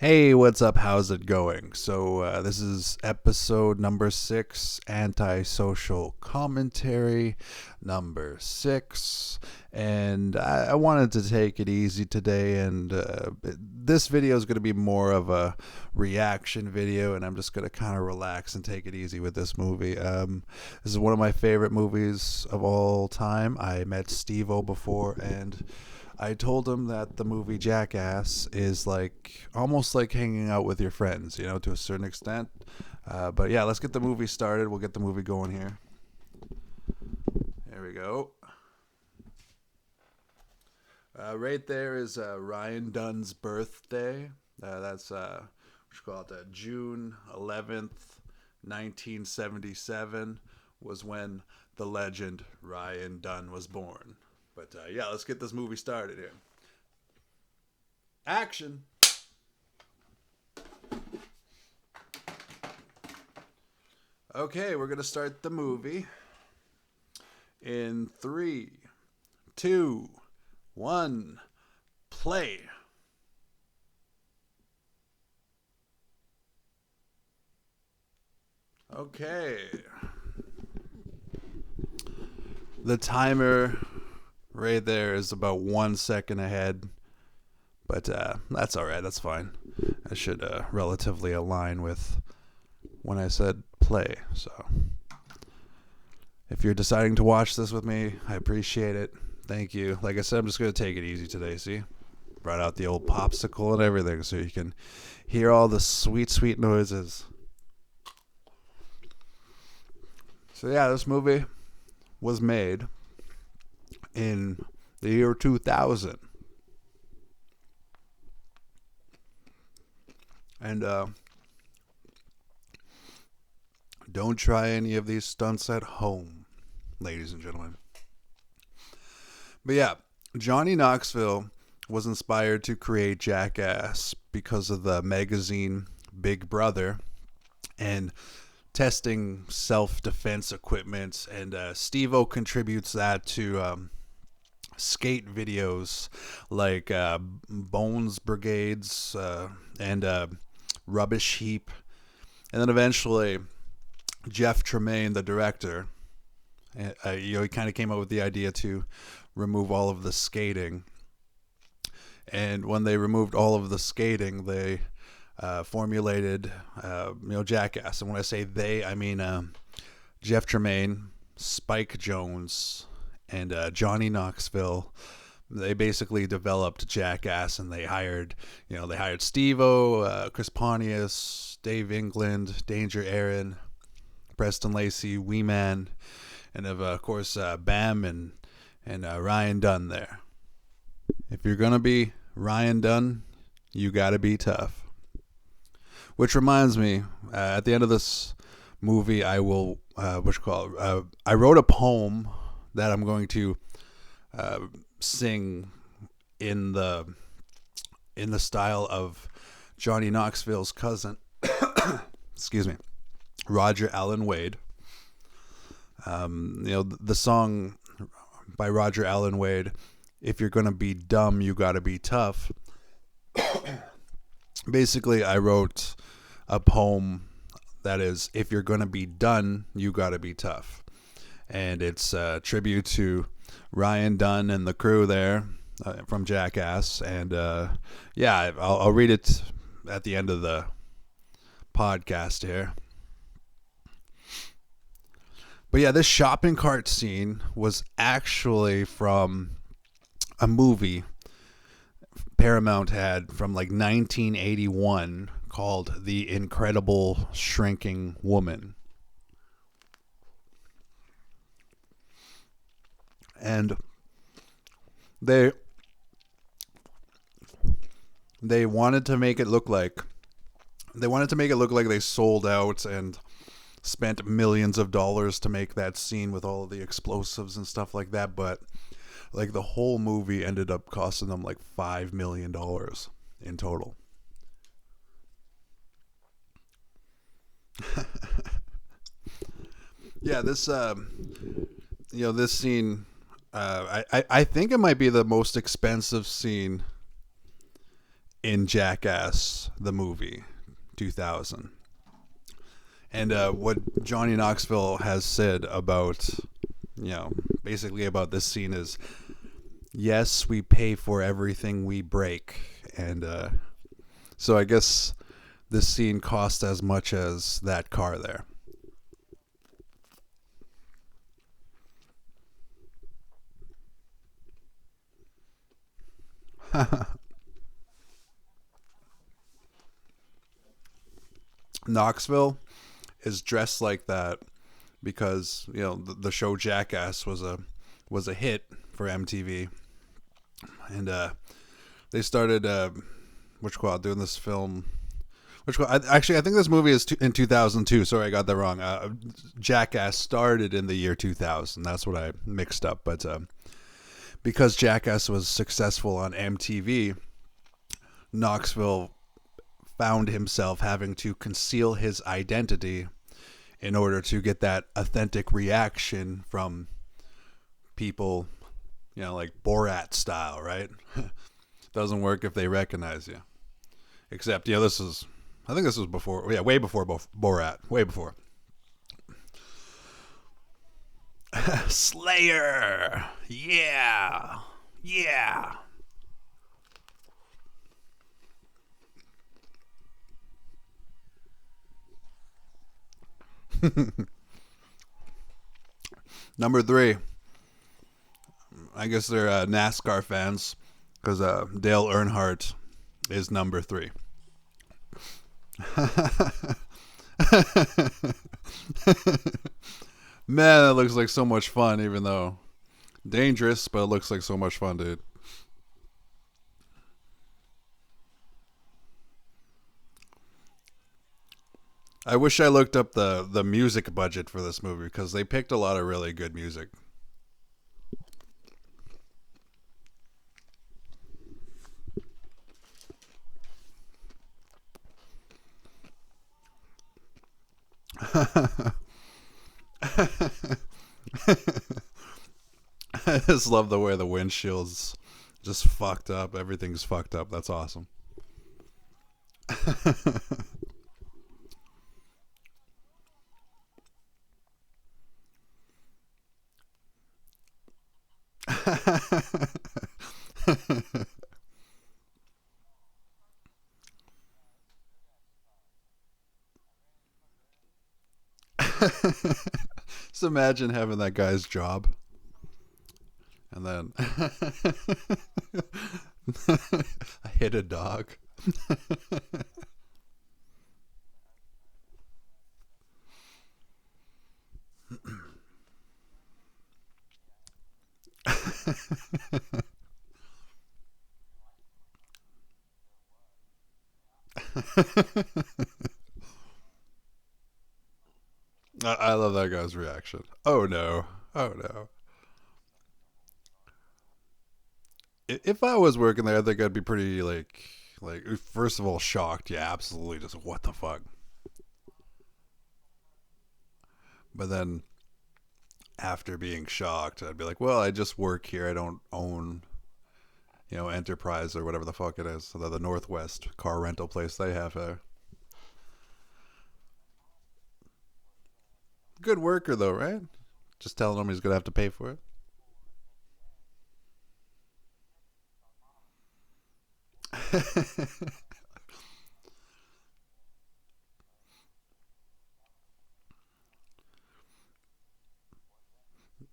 Hey, what's up? How's it going? So, this is episode number 6, Antisocial Commentary number 6. And I wanted to take it easy today. And this video is going to be more of a reaction video. And I'm just going to kind of relax and take it easy with this movie. This is one of my favorite movies of all time. I met Steve-O before, and I told him that the movie Jackass is like almost like hanging out with your friends, to a certain extent. But yeah, let's get the movie started. We'll get the movie going here. There we go. Right there is Ryan Dunn's birthday. That's what you call it, June 11th, 1977 was when the legend Ryan Dunn was born. But yeah, let's get this movie started here. Action! Okay, we're going to start the movie in 3, 2, 1, play. Okay. The timer right there is about 1 second ahead, but that's all right. That's fine. I should relatively align with when I said play. So if you're deciding to watch this with me, I appreciate it. Thank you. Like I said, I'm just going to take it easy today. See? Brought out the old popsicle and everything so you can hear all the sweet, sweet noises. So yeah, this movie was made in the year 2000. And don't try any of these stunts at home, ladies and gentlemen. But yeah, Johnny Knoxville was inspired to create Jackass because of the magazine Big Brother and testing self-defense equipment, and Steve-O contributes that to skate videos like Bones Brigades and Rubbish Heap. And then eventually Jeff Tremaine, the director, he kind of came up with the idea to remove all of the skating. And when they removed all of the skating, they formulated Jackass. And when I say they, I mean Jeff Tremaine, Spike Jonze, and Johnny Knoxville. They basically developed Jackass, and they hired Steve-O, Chris Pontius, Dave England, Danger Ehren, Preston Lacey, Wee Man, and of course Bam and Ryan Dunn there. If you're gonna be Ryan Dunn, you gotta be tough. Which reminds me, at the end of this movie, I will I wrote a poem that I'm going to sing in the style of Johnny Knoxville's cousin, excuse me, Roger Allen Wade. The song by Roger Allen Wade, "If you're gonna be dumb, you gotta be tough." Basically, I wrote a poem that is, if you're gonna be done, you gotta be tough. And it's a tribute to Ryan Dunn and the crew there from Jackass. And yeah, I'll read it at the end of the podcast here. But yeah, this shopping cart scene was actually from a movie Paramount had from like 1981 called The Incredible Shrinking Woman. And they wanted to make it look like they sold out and spent millions of dollars to make that scene with all of the explosives and stuff like that, but like the whole movie ended up costing them like $5 million in total. Yeah, this this scene, I think it might be the most expensive scene in Jackass the movie 2000. And what Johnny Knoxville has said about, basically about this scene is, yes, we pay for everything we break. And so I guess this scene cost as much as that car there. Knoxville is dressed like that because the show Jackass was a hit for MTV, and they started doing this film. Actually, I think this movie is in 2002. Sorry, I got that wrong. Jackass started in the year 2000. That's what I mixed up. But because Jackass was successful on MTV, Knoxville found himself having to conceal his identity in order to get that authentic reaction from people, like Borat style, right? Doesn't work if they recognize you. Except, I think this was before, way before Borat, way before. Slayer! Yeah! Yeah! Number 3. I guess they're NASCAR fans because Dale Earnhardt is number 3. Man, that looks like so much fun, even though dangerous, but it looks like so much fun, dude. I wish I looked up the music budget for this movie because they picked a lot of really good music. I just love the way the windshield's just fucked up. Everything's fucked up. That's awesome. Just imagine having that guy's job. And then I hit a dog. I love that guy's reaction. Oh no. Oh no. If I was working there, I think I'd be pretty like first of all shocked. Yeah, absolutely. Just what the fuck. But then after being shocked, I'd be like, well, I just work here. I don't own, Enterprise or whatever the fuck it is. So the Northwest car rental place they have there. Good worker though, right? Just telling him he's gonna have to pay for it.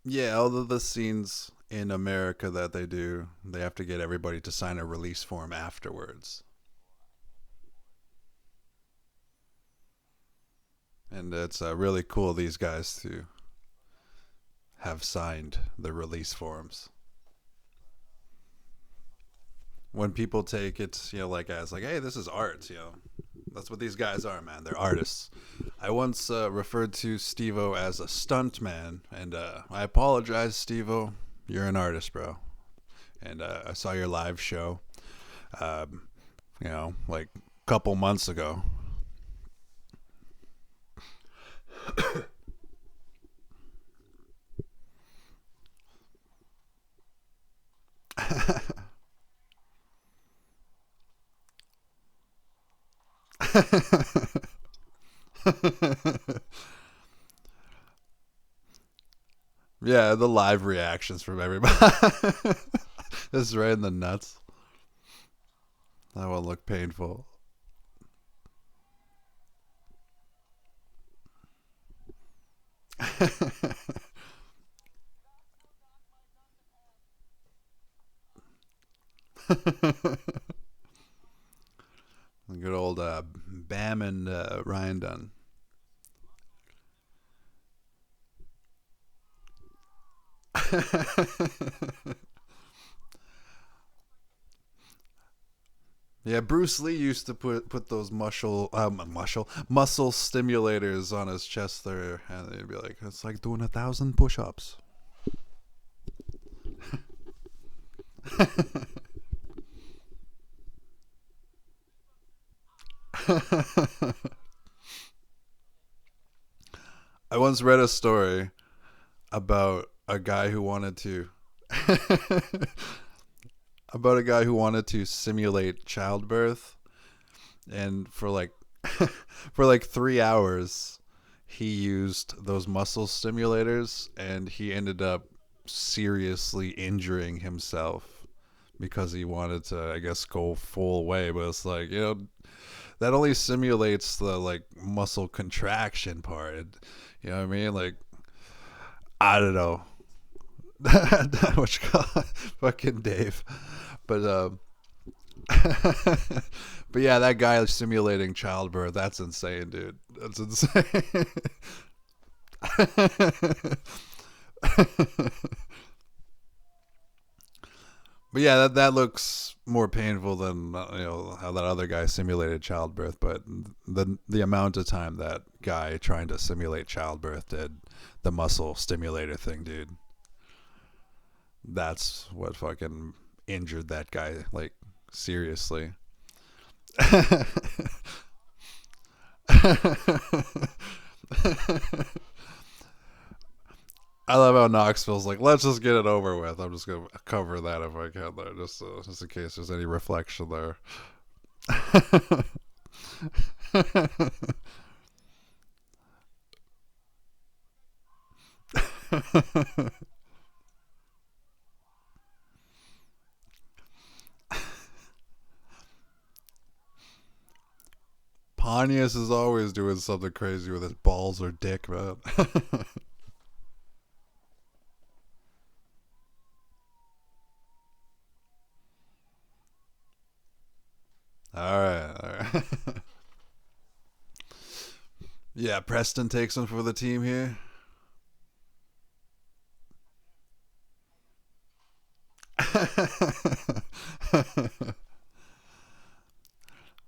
Yeah, all of the scenes in America that they do, they have to get everybody to sign a release form afterwards. And it's really cool these guys to have signed the release forms. When people take it, like as like, hey, this is art, that's what these guys are, man. They're artists. I once referred to Steve-O as a stunt man, and I apologize, Steve-O. You're an artist, bro. And I saw your live show, like a couple months ago. Yeah, the live reactions from everybody. This is right in the nuts. That one looked painful. Good old Bam and Ryan Dunn. Yeah, Bruce Lee used to put those muscle stimulators on his chest there, and he'd be like, "It's like doing 1,000 push-ups." I once read a story about a guy who wanted to about a guy who wanted to simulate childbirth, and for like for like 3 hours he used those muscle stimulators, and he ended up seriously injuring himself because he wanted to, I guess, go full way. But it's like, that only simulates the like muscle contraction part. You know what I mean? Like, I don't know. What you call it? Fucking Dave. But but yeah, that guy simulating childbirth, that's insane, dude. That's insane. But yeah, that looks more painful than how that other guy simulated childbirth. But the amount of time that guy trying to simulate childbirth did the muscle stimulator thing, dude. That's what fucking injured that guy, like, seriously. I love how Knoxville's like, let's just get it over with. I'm just gonna cover that if I can there, just in case there's any reflection there. Pontius is always doing something crazy with his balls or dick, man. All right, all right. Yeah, Preston takes one for the team here.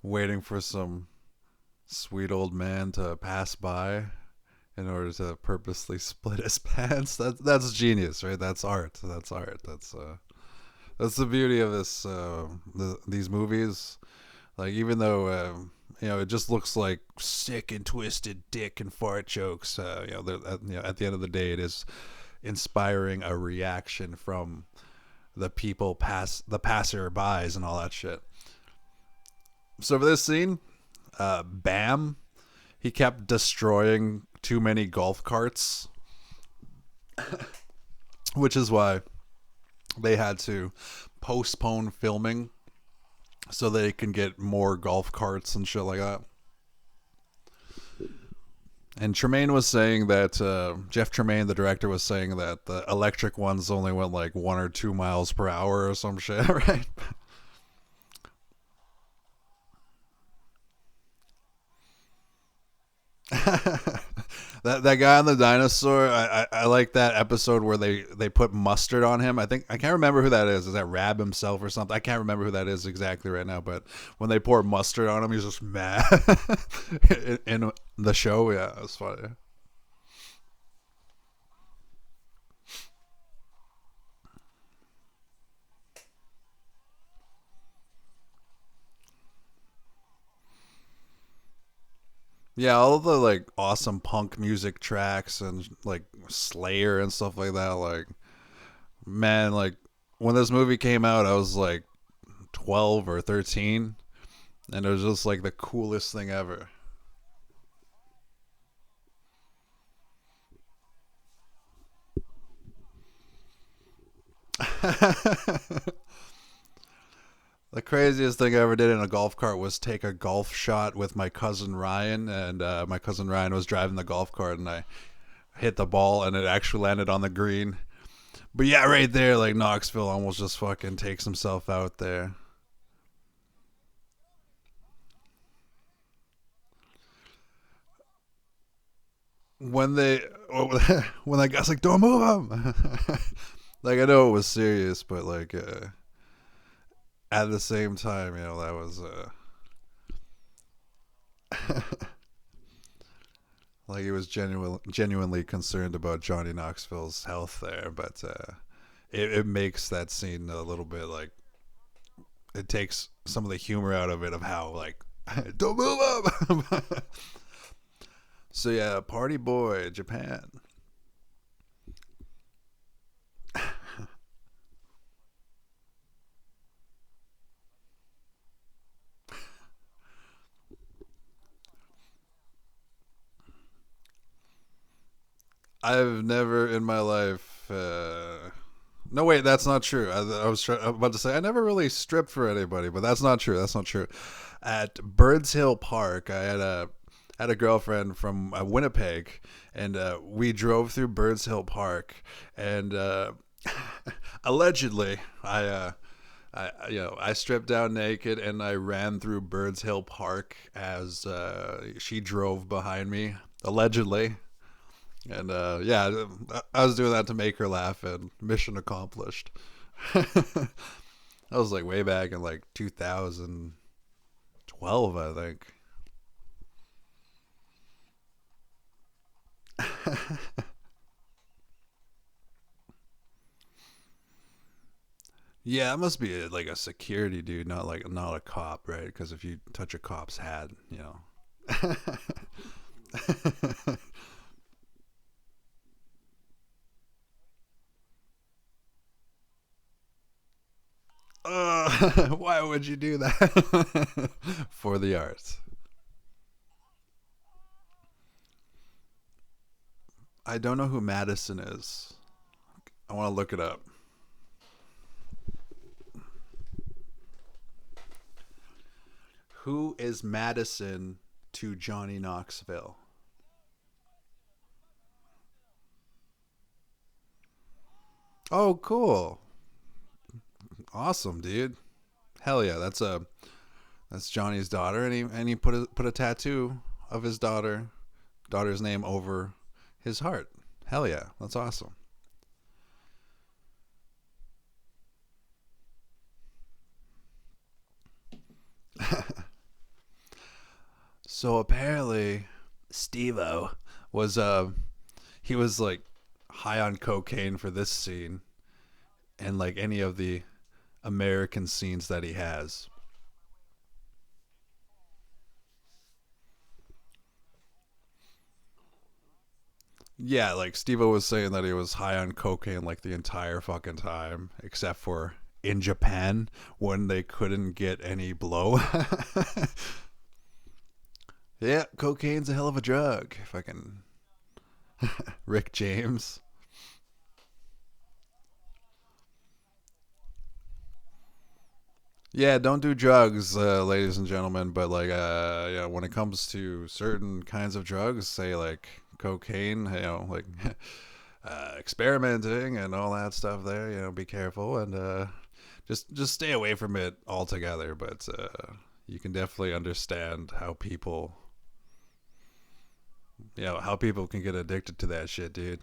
Waiting for some sweet old man to pass by in order to purposely split his pants. That's genius, right? That's art. That's art. That's the beauty of these movies. Like, even though it just looks like sick and twisted dick and fart jokes, at the end of the day, it is inspiring a reaction from the people the passerbys and all that shit. So for this scene, Bam, he kept destroying too many golf carts, which is why they had to postpone filming so they can get more golf carts and shit like that. And Tremaine was saying that Jeff Tremaine, the director, was saying that the electric ones only went like 1 or 2 miles per hour or some shit, right? that guy on the dinosaur, I like that episode where they put mustard on him. I can't remember who that is. Is that Raab himself or something? I can't remember who that is exactly right now, but when they pour mustard on him, he's just mad. in the show, yeah, it was funny. Yeah, all the like awesome punk music tracks and like Slayer and stuff like that. Like, man, like when this movie came out, I was like 12 or 13, And it was just like the coolest thing ever. The craziest thing I ever did in a golf cart was take a golf shot with my cousin Ryan, and my cousin Ryan was driving the golf cart, and I hit the ball, and it actually landed on the green. But yeah, right there, like Knoxville almost just fucking takes himself out there. When they, when that guy's like, "Don't move him," like I know it was serious, but like at the same time, that was like he was genuinely concerned about Johnny Knoxville's health there, but it makes that scene a little bit like it takes some of the humor out of it of how like don't move up. So yeah, Party Boy, Japan. I've never in my life. No, wait, that's not true. I was about to say I never really stripped for anybody, but that's not true. That's not true. At Birds Hill Park, I had a girlfriend from Winnipeg, and we drove through Birds Hill Park, and allegedly, I stripped down naked and I ran through Birds Hill Park as she drove behind me, allegedly. And yeah, I was doing that to make her laugh, and mission accomplished. That was like way back in like 2012, I think. Yeah, it must be like a security dude, not a cop, right? Because if you touch a cop's hat, why would you do that? For the arts. I don't know who Madison is. I want to look it up. Who is Madison to Johnny Knoxville? Oh, cool. Awesome, dude. Hell yeah, that's Johnny's daughter, and he put a tattoo of his daughter's name over his heart. Hell yeah, that's awesome. So apparently, Stevo was he was like high on cocaine for this scene, and like any of the American scenes that he has. Yeah, like Steve was saying that he was high on cocaine like the entire fucking time, except for in Japan when they couldn't get any blow. Yeah, cocaine's a hell of a drug. Fucking Rick James. Yeah, don't do drugs, ladies and gentlemen. But like, yeah, when it comes to certain kinds of drugs, say like cocaine, like experimenting and all that stuff. There, be careful and just stay away from it altogether. But you can definitely understand how people can get addicted to that shit, dude.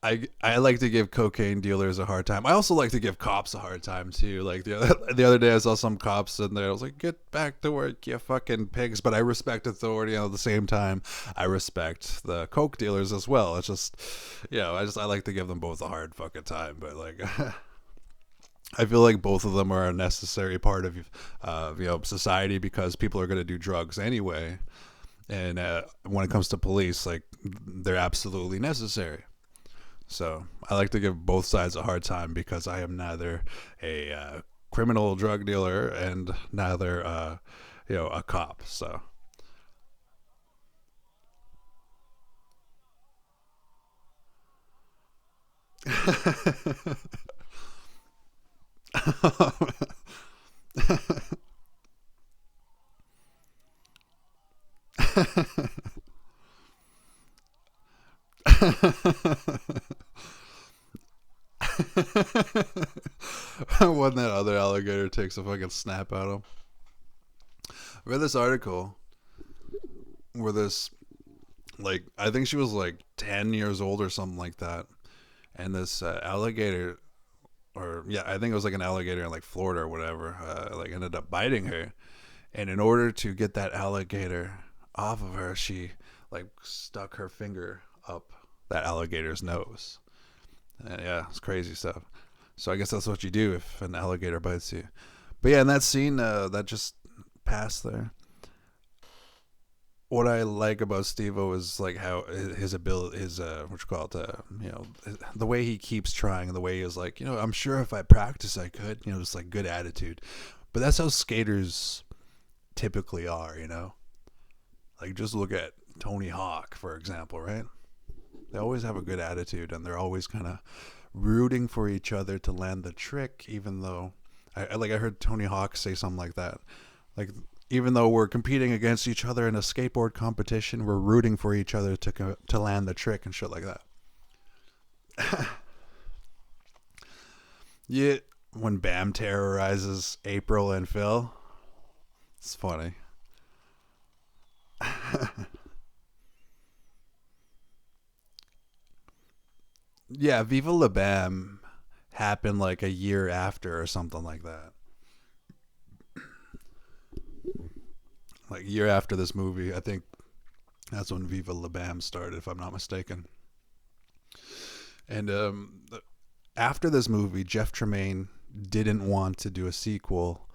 I like to give cocaine dealers a hard time. I also like to give cops a hard time too. Like the other day, I saw some cops sitting there. I was like, "Get back to work, you fucking pigs!" But I respect authority, and at the same time, I respect the coke dealers as well. It's just, I like to give them both a hard fucking time. But like, I feel like both of them are a necessary part of society because people are going to do drugs anyway. And when it comes to police, like they're absolutely necessary. So I like to give both sides a hard time because I am neither a criminal drug dealer and neither a cop. So when that other alligator takes a fucking snap at him. I read this article where this, like, I think she was like 10 years old or something like that, and this alligator, or yeah, I think it was like an alligator in like Florida or whatever, like ended up biting her, and in order to get that alligator off of her, she like stuck her finger up that alligator's nose. And yeah, it's crazy stuff. So I guess that's what you do if an alligator bites you. But yeah, in that scene that just passed there, what I like about Steve-O is like how his ability, his what you call it, the way he keeps trying, and the way he is like, I'm sure if I practice I could, just like good attitude. But that's how skaters typically are. Like just look at Tony Hawk, for example, right? They always have a good attitude, and they're always kind of rooting for each other to land the trick, even though I heard Tony Hawk say something like that. Like, even though we're competing against each other in a skateboard competition, we're rooting for each other to land the trick and shit like that. Yeah, when Bam terrorizes April and Phil, it's funny. Yeah, Viva La Bam happened like a year after or something like that. Like a year after this movie, I think that's when Viva La Bam started, if I'm not mistaken. And after this movie, Jeff Tremaine didn't want to do a sequel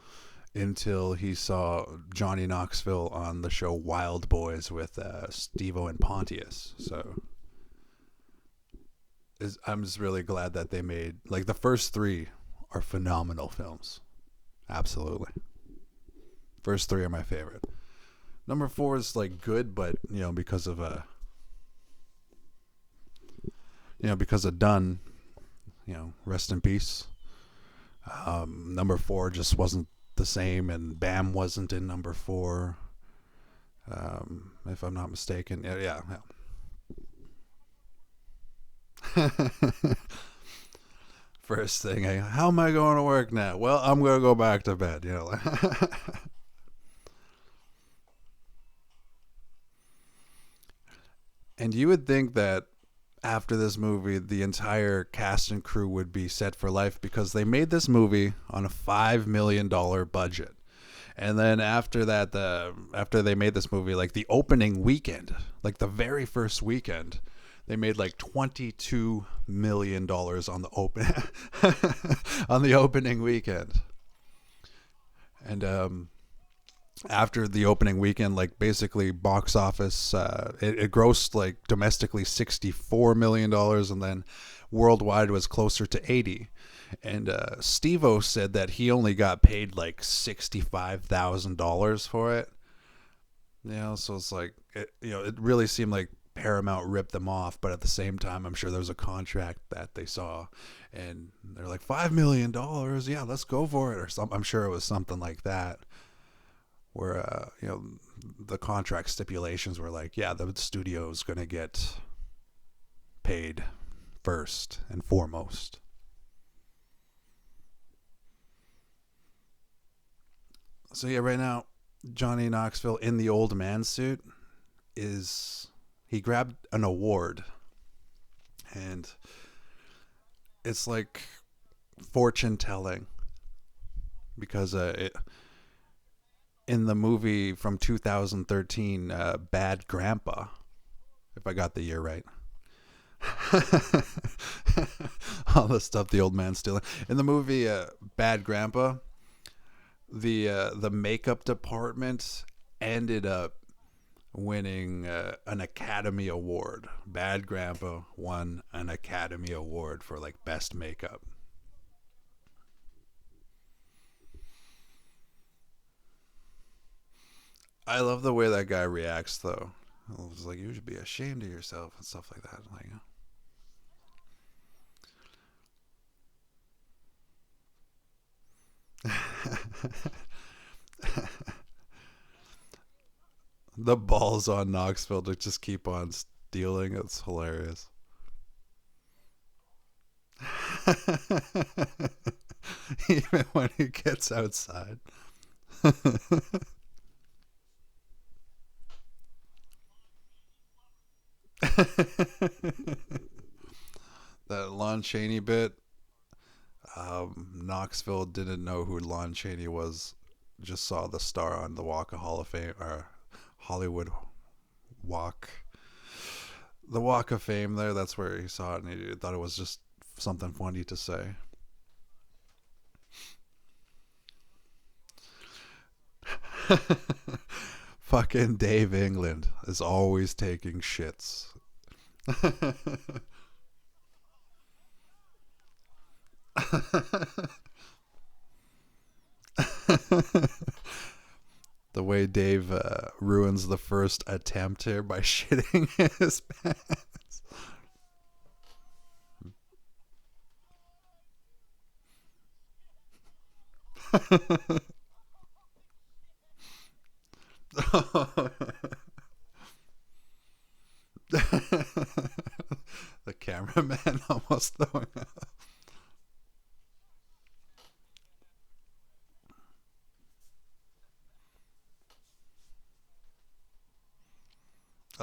until he saw Johnny Knoxville on the show Wild Boys with Steve-O and Pontius. So I'm just really glad that they made, like, the first three are phenomenal films. Absolutely. First three are my favorite. Number four is like good, but because of because of Dunn, rest in peace. Number four just wasn't the same, and Bam wasn't in number four. If I'm not mistaken, yeah. First thing, how am I going to work now? Well, I'm going to go back to bed. And you would think that after this movie, the entire cast and crew would be set for life because they made this movie on a $5 million budget. And then after that, after they made this movie, like the opening weekend, like the very first weekend, they made like $22 million on the on the opening weekend. And after the opening weekend, like basically box office, it grossed like domestically $64 million, and then worldwide was closer to 80. And Steve-O said that he only got paid like $65,000 for it. So it's like it really seemed like Paramount ripped them off, but at the same time, I'm sure there was a contract that they saw, and they're like $5 million, yeah, let's go for it, or something. I'm sure it was something like that, where the contract stipulations were like, yeah, the studio's gonna get paid first and foremost. So yeah, right now, Johnny Knoxville in the old man suit he grabbed an award, and it's like fortune telling, because in the movie from 2013, Bad Grandpa, if I got the year right. All the stuff the old man's stealing. In the movie Bad Grandpa, the makeup department ended up winning an Academy Award. Bad Grandpa won an Academy Award for like best makeup. I love the way that guy reacts, though. It's like, you should be ashamed of yourself and stuff like that. Like, the balls on Knoxville to just keep on stealing. It's hilarious. Even when he gets outside. That Lon Chaney bit. Knoxville didn't know who Lon Chaney was. Just saw the star on the Walk of Hall of Fame, or Hollywood Walk. The Walk of Fame there, that's where he saw it, and he thought it was just something funny to say. Fucking Dave England is always taking shits. The way Dave ruins the first attempt here by shitting his pants. The cameraman almost throwing up.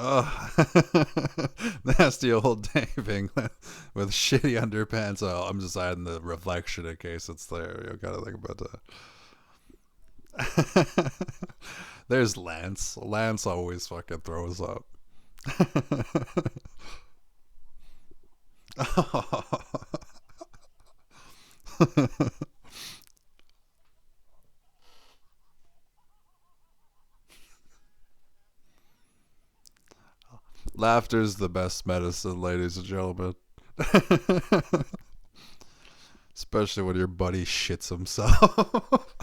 Oh, nasty old Dave England with shitty underpants. Oh, I'm just adding the reflection in case it's there. You gotta think about that. There's Lance. Lance always fucking throws up. Laughter's the best medicine, ladies and gentlemen. Especially when your buddy shits himself.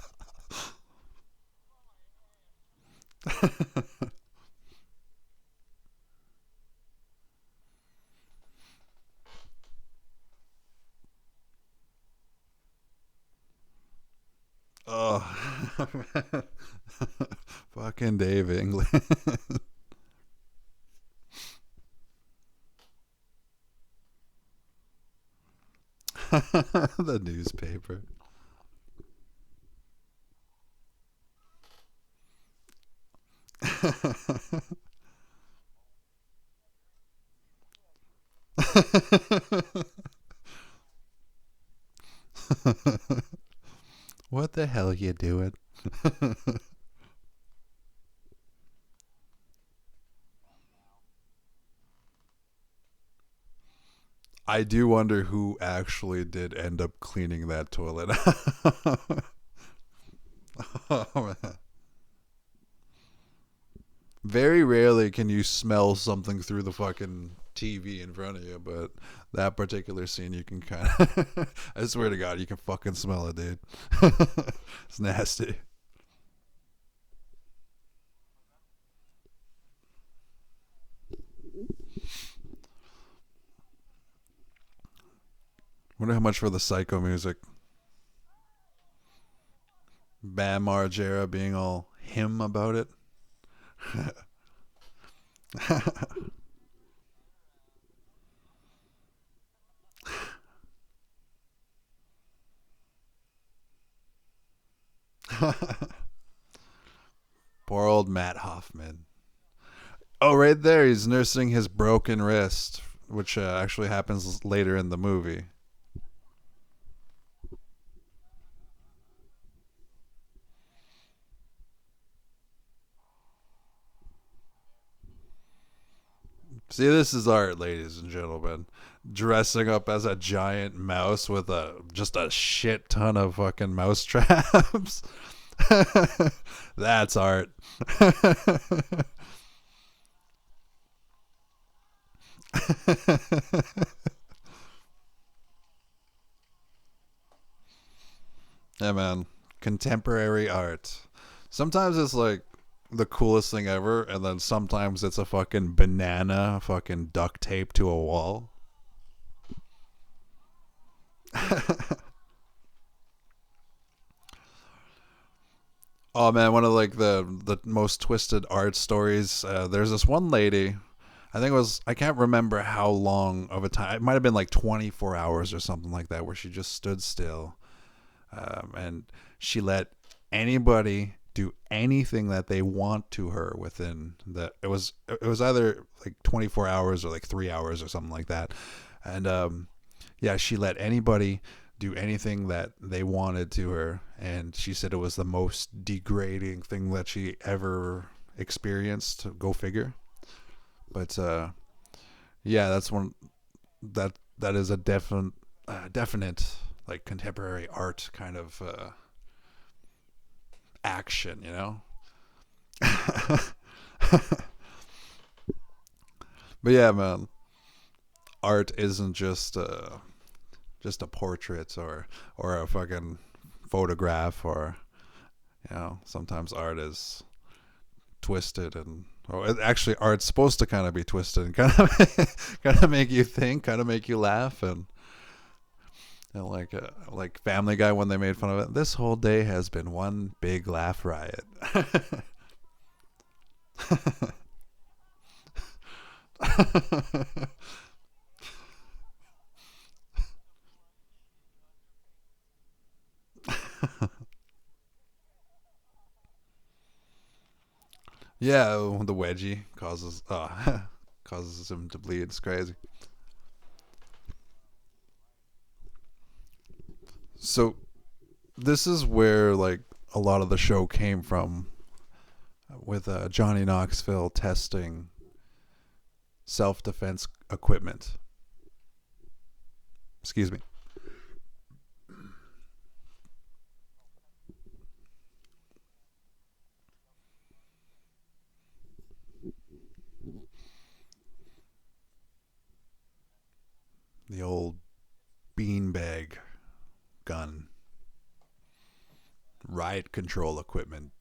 Oh, fucking Dave England. The newspaper. What the hell you doing? I do wonder who actually did end up cleaning that toilet. Oh, man. Very rarely can you smell something through the fucking TV in front of you, but that particular scene you can kind of I swear to God, you can fucking smell it, dude. It's nasty. Wonder how much for the Psycho music. Bam Margera being all him about it. Poor old Matt Hoffman. Oh, right there, he's nursing his broken wrist, which actually happens later in the movie. See, this is art, ladies and gentlemen. Dressing up as a giant mouse with just a shit ton of fucking mouse traps. That's art. Yeah, man. Contemporary art. Sometimes it's like the coolest thing ever, and then sometimes it's a fucking banana fucking duct tape to a wall. Oh man, one of like the most twisted art stories. There's this one lady. I think it was, I can't remember how long of a time. It might have been like 24 hours or something like that, where she just stood still, and she let anybody do anything that they want to her within the. It was either like 24 hours or like 3 hours or something like that, and yeah, she let anybody do anything that they wanted to her, and she said it was the most degrading thing that she ever experienced. Go figure. But yeah, that's one that is a definite like contemporary art kind of action, you know. But yeah, man, art isn't just a portrait or a fucking photograph, or sometimes art is twisted, and actually art's supposed to kind of be twisted and kind of kind of make you think, kind of make you laugh, and like Family Guy when they made fun of it. This whole day has been one big laugh riot. Yeah, the wedgie causes causes him to bleed. It's crazy. So this is where like a lot of the show came from, with Johnny Knoxville testing self-defense equipment. Excuse me. The old beanbag gun, riot control equipment.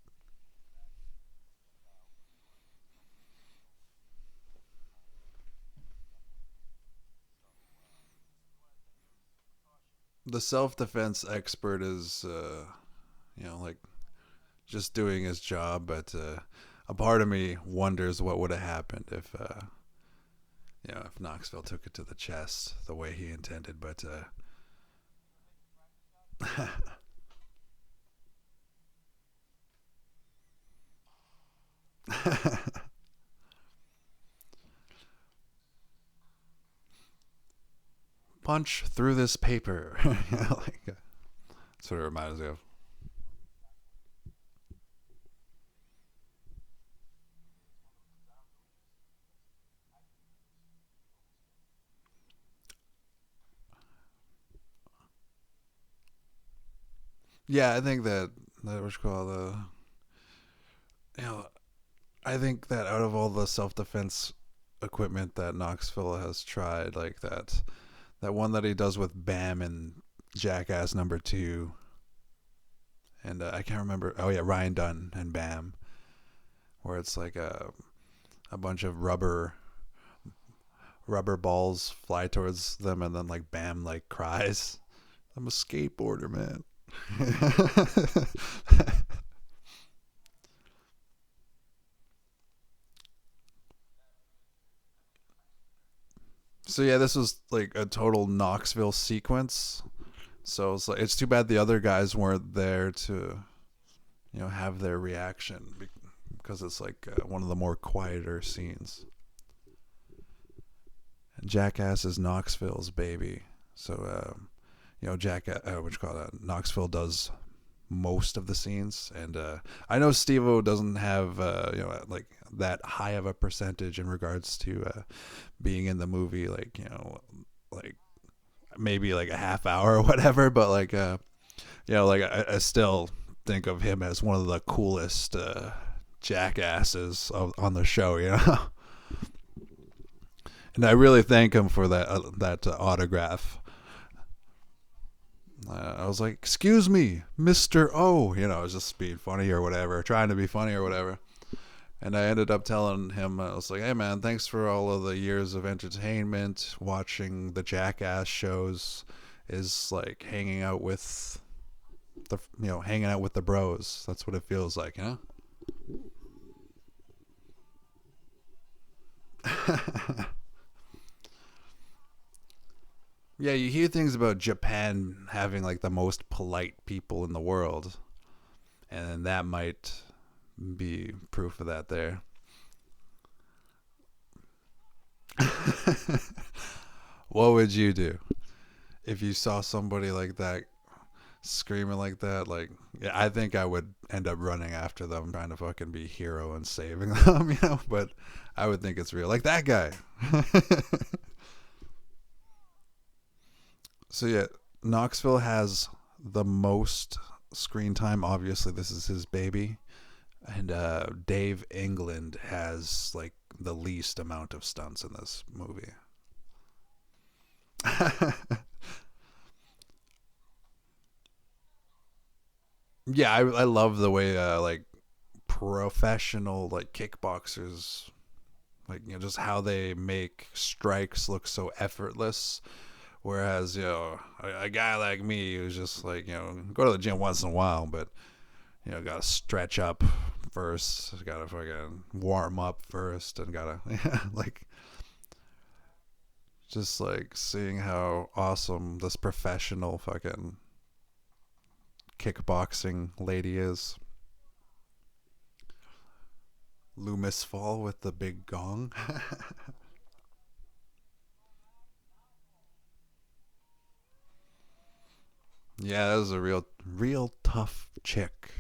The self-defense expert is, like just doing his job, but a part of me wonders what would have happened if Knoxville took it to the chest the way he intended. But punch through this paper. That's what it reminds me of. Yeah, I think that was called you know, I think that out of all the self defense equipment that Knoxville has tried, like that one that he does with Bam and Jackass number 2, and I can't remember. Oh yeah, Ryan Dunn and Bam, where it's like a bunch of rubber balls fly towards them, and then like Bam like cries, "I'm a skateboarder, man." So yeah, this was like a total Knoxville sequence. So it's too bad the other guys weren't there to have their reaction, because it's like one of the more quieter scenes. And Jackass is Knoxville's baby. So Jackass, what you call that? Knoxville does most of the scenes, and I know Steve-O doesn't have like that high of a percentage in regards to being in the movie, like like maybe like a half hour or whatever, but like like I still think of him as one of the coolest jackasses on the show. And I really thank him for that autograph. I was like, "Excuse me, Mr. O." I was just being funny or whatever, trying to be funny or whatever. And I ended up telling him, I was like, "Hey man, thanks for all of the years of entertainment. Watching the Jackass shows is like hanging out with the bros. That's what it feels like, Yeah, you hear things about Japan having like the most polite people in the world, and that might be proof of that there. What would you do if you saw somebody like that screaming like that? Like, yeah, I think I would end up running after them, trying to fucking be hero and saving them, But I would think it's real, like that guy. So yeah, Knoxville has the most screen time. Obviously, this is his baby, and Dave England has like the least amount of stunts in this movie. Yeah, I love the way like professional like kickboxers, like just how they make strikes look so effortless. Whereas a guy like me who's just like go to the gym once in a while, but gotta stretch up first, gotta fucking warm up first, and gotta like just like seeing how awesome this professional fucking kickboxing lady is. Loomis Fall with the big gong. Yeah, that was a real tough chick.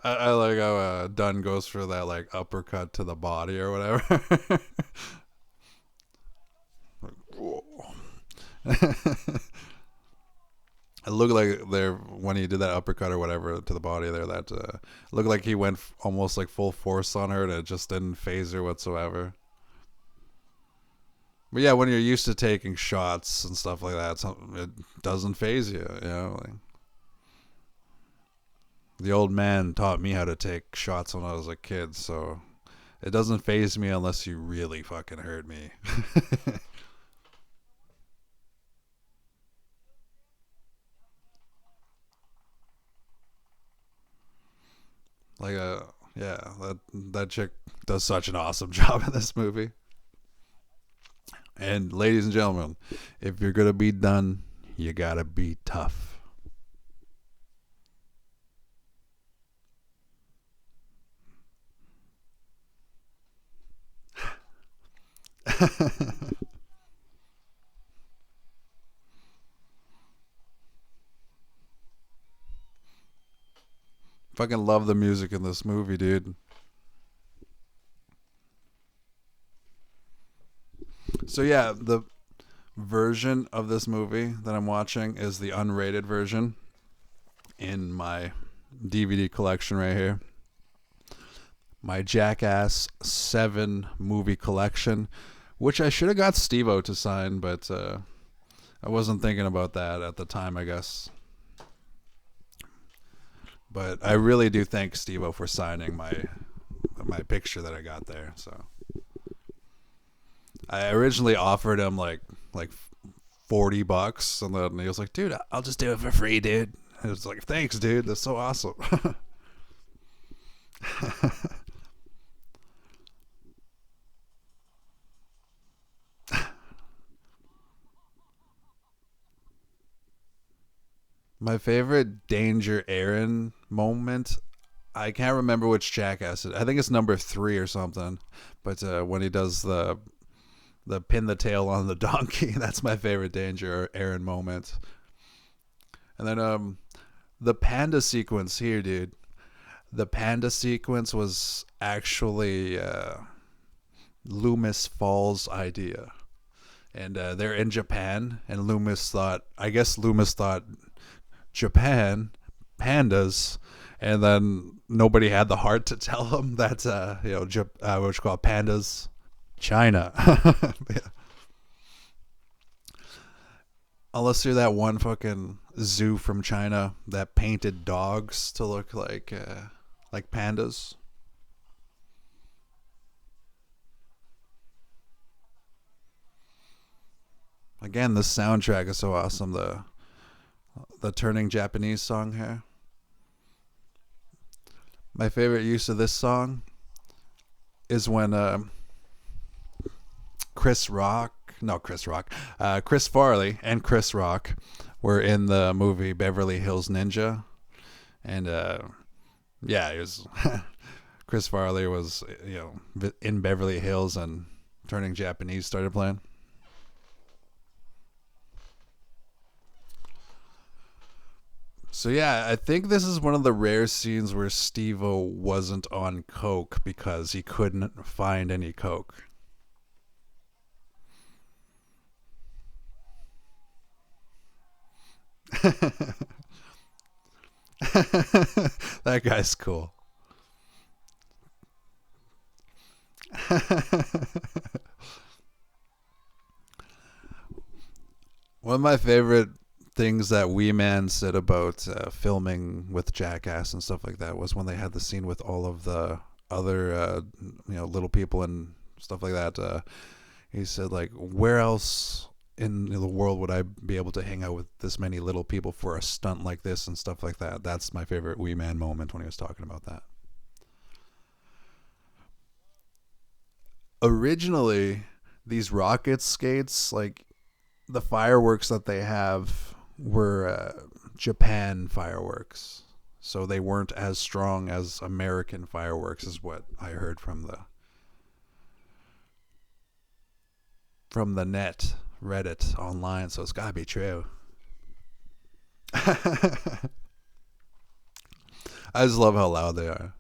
I like how Dunn goes for that like uppercut to the body or whatever. It looked like there when he did that uppercut or whatever to the body there. That looked like he went almost like full force on her, and it just didn't phase her whatsoever. But yeah, when you're used to taking shots and stuff like that, it doesn't phase you. Like, the old man taught me how to take shots when I was a kid, so it doesn't phase me unless you really fucking hurt me. Like yeah, that chick does such an awesome job in this movie. And ladies and gentlemen, if you're gonna be done, you gotta be tough. Fucking love the music in this movie, dude. So yeah, the version of this movie that I'm watching is the unrated version in my DVD collection right here. My Jackass 7 movie collection, which I should have got Steve-O to sign, but I wasn't thinking about that at the time, I guess. But I really do thank Steve-O for signing my picture that I got there. So I originally offered him like $40, and then he was like, "Dude, I'll just do it for free, dude." I was like, "Thanks, dude. That's so awesome." My favorite Danger Ehren moment, I can't remember which Jackass I think it's number 3 or something. But when he does the pin the tail on the donkey, that's my favorite Danger Ehren moment. And then the panda sequence here, dude. The panda sequence was actually Loomis Fall's idea. and they're in Japan. And Loomis thought Japan, pandas, and then nobody had the heart to tell him that what you call pandas, China. Yeah. Unless you're that one fucking zoo from China that painted dogs to look like pandas. Again, the soundtrack is so awesome. The turning Japanese song here. My favorite use of this song is when Chris Farley and Chris Rock were in the movie Beverly Hills Ninja, and it was Chris Farley was in Beverly Hills, and Turning Japanese started playing. So yeah, I think this is one of the rare scenes where Steve-O wasn't on coke because he couldn't find any coke. That guy's cool. One of my favorite things that Wee Man said about filming with Jackass and stuff like that was when they had the scene with all of the other little people and stuff like that. He said, like, where else in the world would I be able to hang out with this many little people for a stunt like this and stuff like that? That's my favorite Wee Man moment when he was talking about that. Originally, these rocket skates, like the fireworks that they have were Japan fireworks. So they weren't as strong as American fireworks, is what I heard from the net, Reddit, online. So it's gotta be true. I just love how loud they are.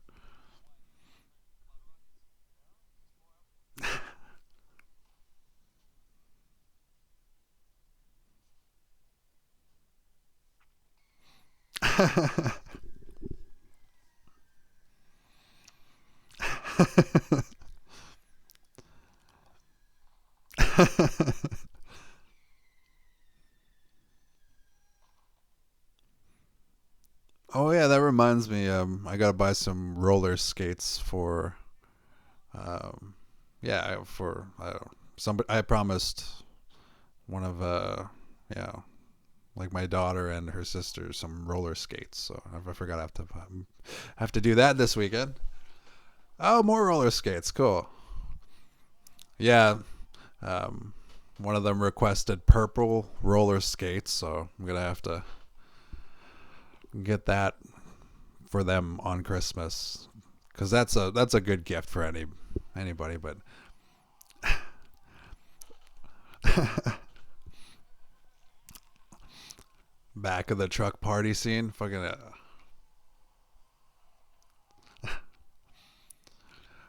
Oh yeah, that reminds me. I gotta buy some roller skates for. For somebody. I promised one of yeah, like my daughter and her sister some roller skates. So I forgot I have to do that this weekend. Oh, more roller skates. Cool. Yeah. Um, One of them requested purple roller skates, so I'm gonna have to get that for them on Christmas because that's a good gift for anybody. But back of the truck party scene, fucking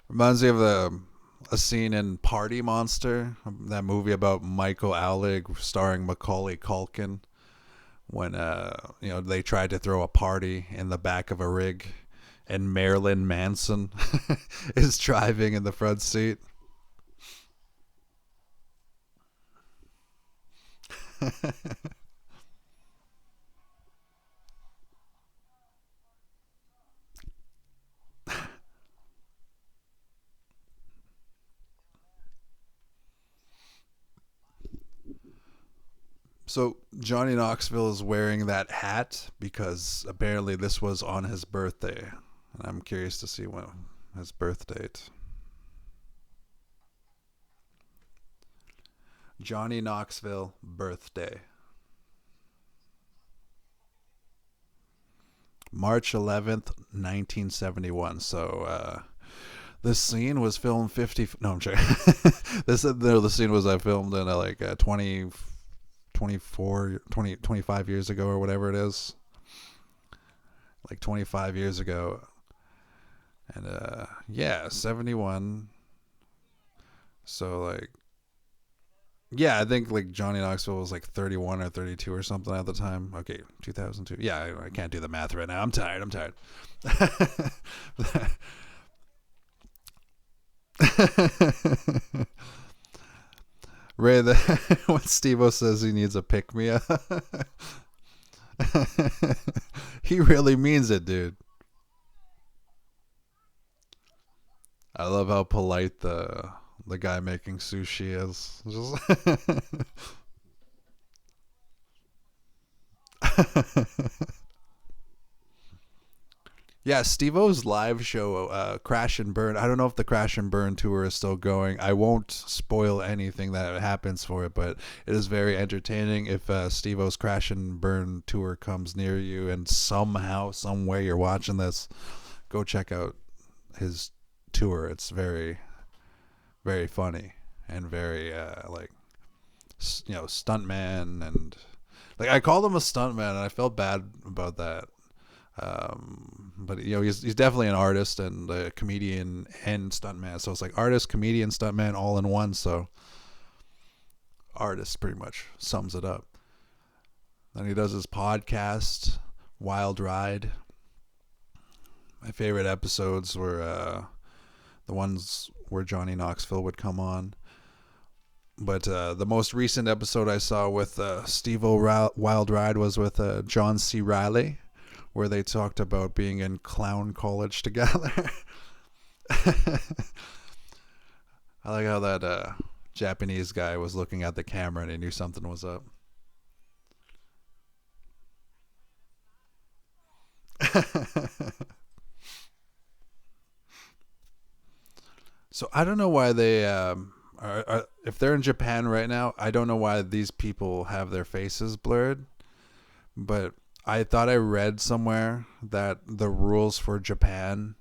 reminds me of a scene in Party Monster, that movie about Michael Alec starring Macaulay Culkin, when they tried to throw a party in the back of a rig, and Marilyn Manson is driving in the front seat. So Johnny Knoxville is wearing that hat because apparently this was on his birthday, and I'm curious to see when his birth date. Johnny Knoxville birthday, March 11th, 1971. So this scene was filmed 50. No, I'm joking. The scene was filmed in 20, 24, 20, 25 years ago or whatever it is. Like 25 years ago. And 71. So Yeah, I think like Johnny Knoxville was like 31 or 32 or something at the time. Okay, 2002. Yeah, I can't do the math right now. I'm tired. I'm tired. Ray, when Steve-O says he needs a pick me up, he really means it, dude. I love how polite the guy making sushi is. Yeah, Steve-O's live show, Crash and Burn. I don't know if the Crash and Burn tour is still going. I won't spoil anything that happens for it, but it is very entertaining. If Steve-O's Crash and Burn tour comes near you and somehow, some way you're watching this, go check out his tour. It's very, very funny and very stuntman, and like I called him a stuntman and I felt bad about that. But he's definitely an artist and a comedian and stuntman. So it's like artist, comedian, stuntman all in one. So artist pretty much sums it up. Then he does his podcast, Wild Ride. My favorite episodes were the ones where Johnny Knoxville would come on. But the most recent episode I saw with Steve-O Wild Ride was with John C. Reilly, where they talked about being in clown college together. I like how that Japanese guy was looking at the camera and he knew something was up. So I don't know why they if they're in Japan right now, I don't know why these people have their faces blurred, but I thought I read somewhere that the rules for Japan,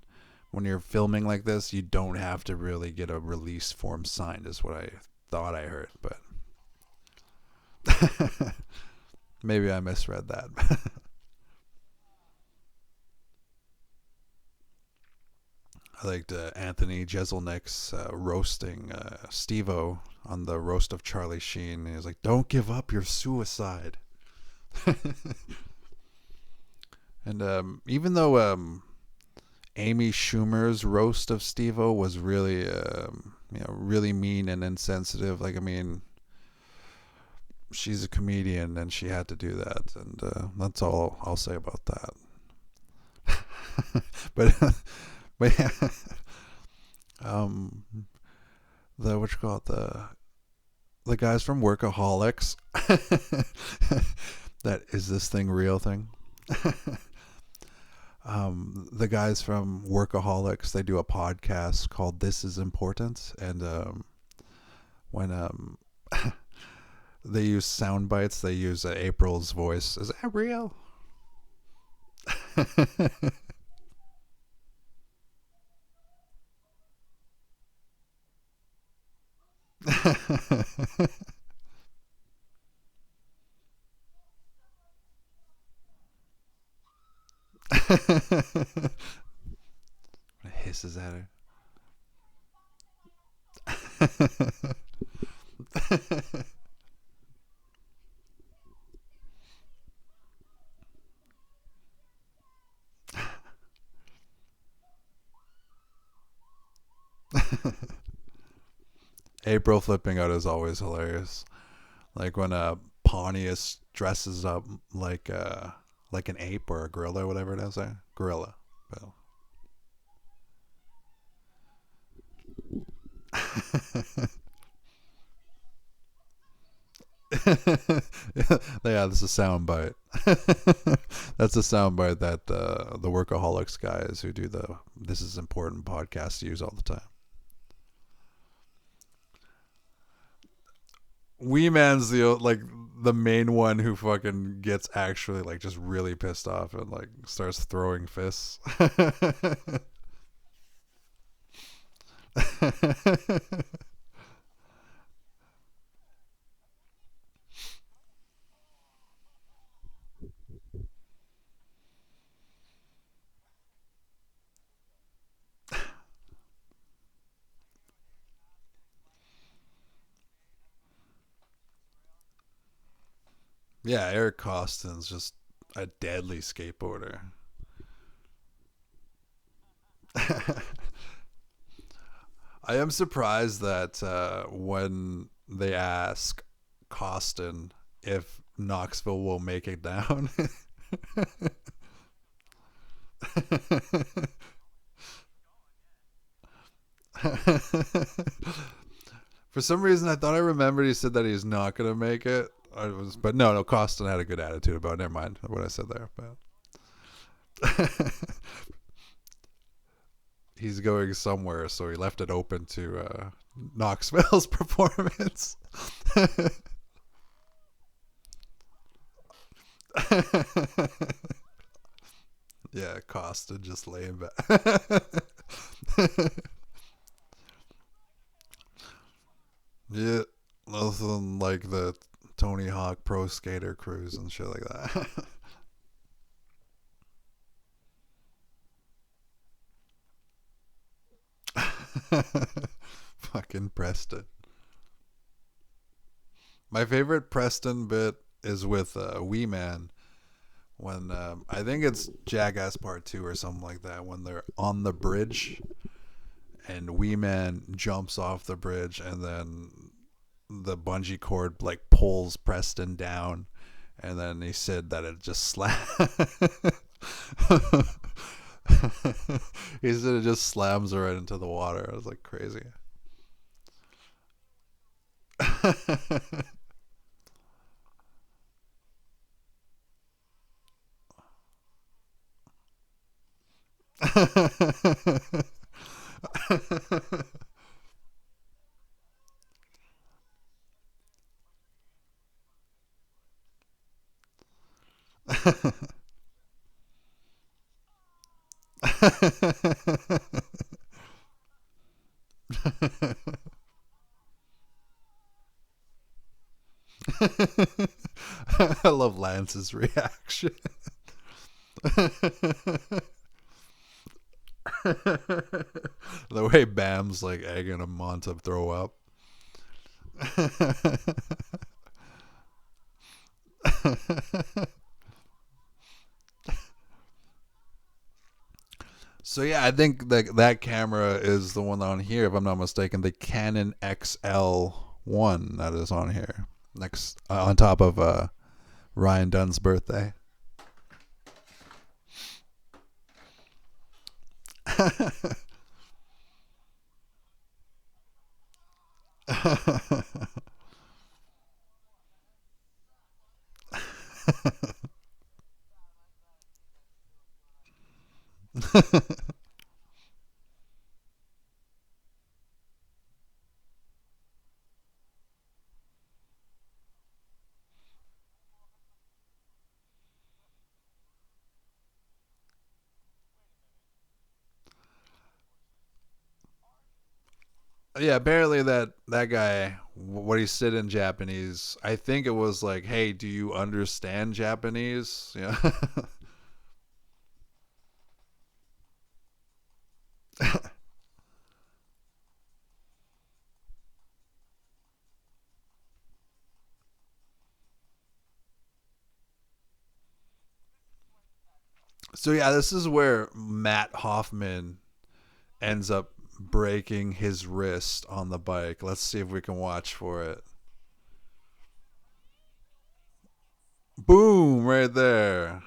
when you're filming like this, you don't have to really get a release form signed, is what I thought I heard, but maybe I misread that. I liked Anthony Jeselnik's roasting Steve-O on the roast of Charlie Sheen. He was like, "Don't give up your suicide." And even though Amy Schumer's roast of Steve-O was really, really mean and insensitive, like, I mean, she's a comedian and she had to do that, and that's all I'll say about that. but but yeah, um, the what you call it, the guys from Workaholics. That is this thing real thing. The guys from Workaholics, they do a podcast called "This Is Important," and when they use sound bites, they use April's voice. Is that real? Hisses at her. April flipping out is always hilarious. Like when Pontius dresses up like an ape or a gorilla, whatever it is. Gorilla. Well. Yeah, this is a sound bite. That's a sound bite that the Workaholics guys who do the "This Is Important" podcast use all the time. Wee Man's the main one who fucking gets actually like just really pissed off and like starts throwing fists. Yeah, Eric Kosten's just a deadly skateboarder. I am surprised that when they ask Kosten if Knoxville will make it down. For some reason, I thought I remembered he said that he's not going to make it. But no, Kosten had a good attitude about it. Never mind what I said there. But he's going somewhere, so he left it open to Knoxville's performance. Yeah, Kosten just laying back. Yeah, nothing like the Tony Hawk Pro Skater cruise and shit like that. Fucking Preston. My favorite Preston bit is with Wee Man when I think it's Jackass Part 2 or something like that, when they're on the bridge and Wee Man jumps off the bridge and then the bungee cord like pulls Preston down, and then he said that it just he said it just slams her right into the water. I was like, crazy. I love Lance's reaction. The way Bam's like egging him on to throw up. So yeah, I think that camera is the one on here, if I'm not mistaken, the Canon XL1 that is on here, next on top of Ryan Dunn's birthday. Yeah, apparently that guy, what he said in Japanese, I think it was like, "Hey, do you understand Japanese?" Yeah. So yeah, this is where Matt Hoffman ends up breaking his wrist on the bike. Let's see if we can watch for it. Boom, right there.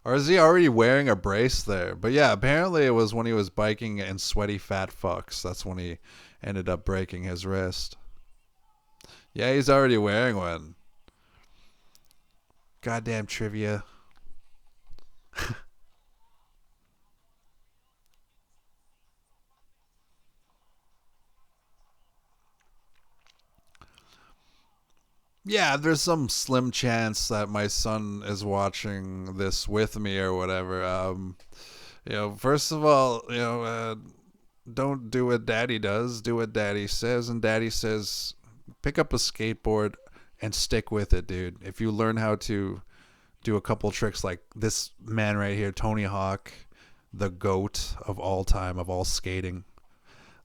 Or is he already wearing a brace there? But yeah, apparently it was when he was biking in Sweaty Fat Fucks. That's when he ended up breaking his wrist. Yeah, he's already wearing one. Goddamn trivia. Yeah, there's some slim chance that my son is watching this with me or whatever. First of all, don't do what daddy does. Do what daddy says. And daddy says, pick up a skateboard and stick with it, dude. If you learn how to do a couple tricks like this man right here, Tony Hawk, the GOAT of all time, of all skating.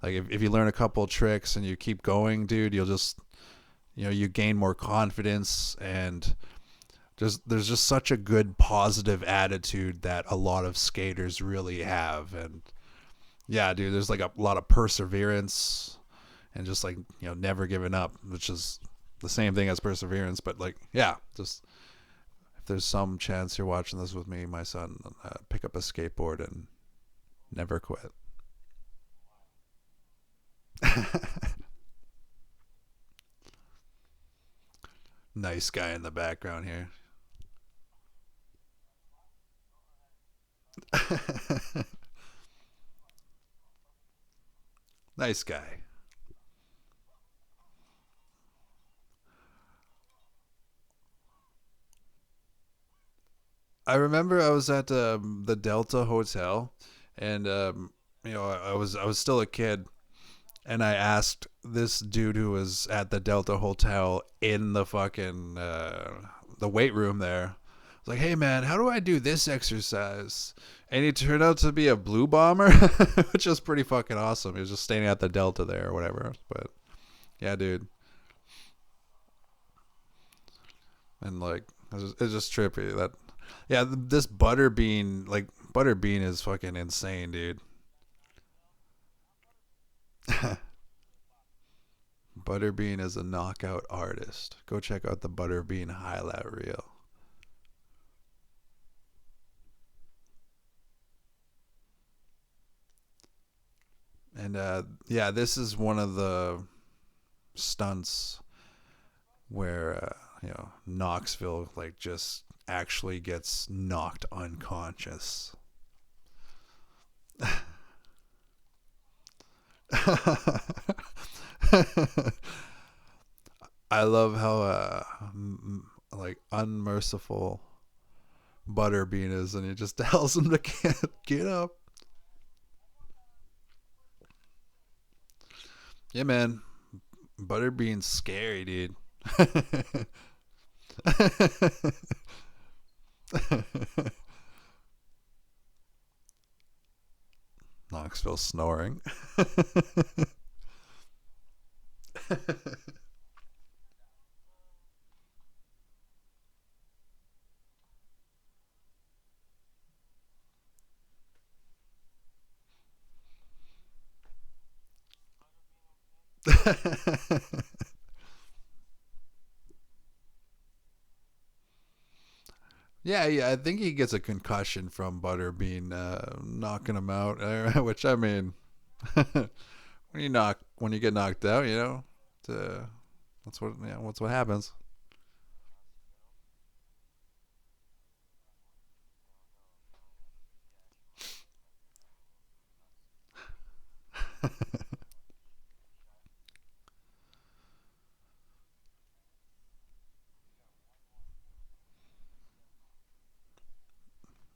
Like if you learn a couple tricks and you keep going, dude, you gain more confidence, and there's just such a good positive attitude that a lot of skaters really have. And yeah, dude, there's like a lot of perseverance and just like, never giving up, which is the same thing as perseverance. But like, yeah, just if there's some chance you're watching this with me, my son, pick up a skateboard and never quit. Nice guy in the background here. Nice guy. I remember I was at the Delta Hotel, and I was still a kid, and I asked this dude who was at the Delta Hotel in the fucking the weight room there. I was like, "Hey man, how do I do this exercise?" And he turned out to be a blue bomber, which was pretty fucking awesome. He was just standing at the Delta there or whatever. But yeah, dude, and like it's just trippy that yeah, this butterbean, like butterbean is fucking insane, dude. Butterbean is a knockout artist. Go check out the Butterbean highlight reel. And yeah, this is one of the stunts where Knoxville like just actually gets knocked unconscious. I love how like unmerciful Butterbean is, and he just tells him to get up. Yeah, man, Butterbean's scary, dude. Knoxville snoring. Yeah, yeah, I think he gets a concussion from Butterbean knocking him out. Which I mean, when you get knocked out, uh, that's what happens.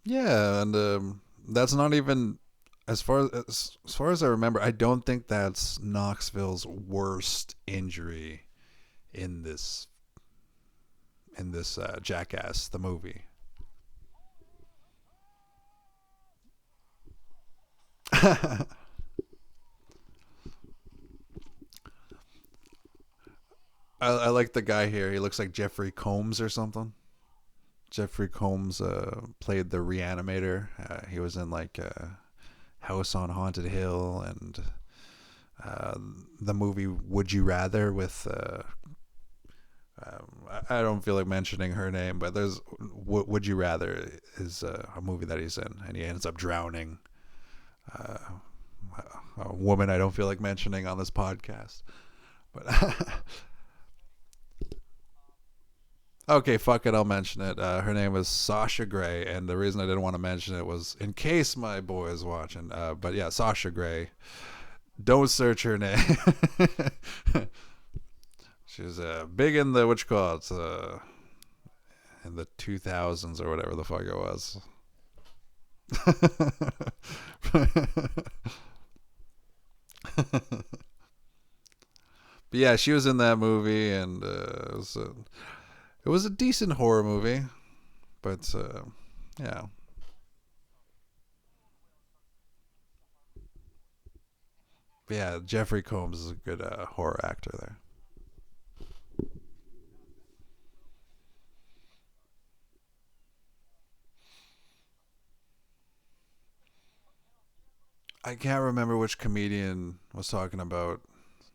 Yeah, and that's not even as far as I remember. I don't think that's Knoxville's worst injury in this Jackass the movie. I like the guy here. He looks like Jeffrey Combs or something. Jeffrey Combs played the reanimator. He was in like House on Haunted Hill and uh, the movie Would You Rather with. I don't feel like mentioning her name, but there's Would You Rather is a movie that he's in, and he ends up drowning uh, a woman I don't feel like mentioning on this podcast. But okay, fuck it, I'll mention it. Her name is Sasha Grey, and the reason I didn't want to mention it was in case my boy is watching. But yeah, Sasha Grey. Don't search her name. She's big in the what you call it in the 2000s or whatever the fuck it was. But yeah, she was in that movie, and it was a decent horror movie. But yeah, but yeah, Jeffrey Combs is a good horror actor there. I can't remember which comedian was talking about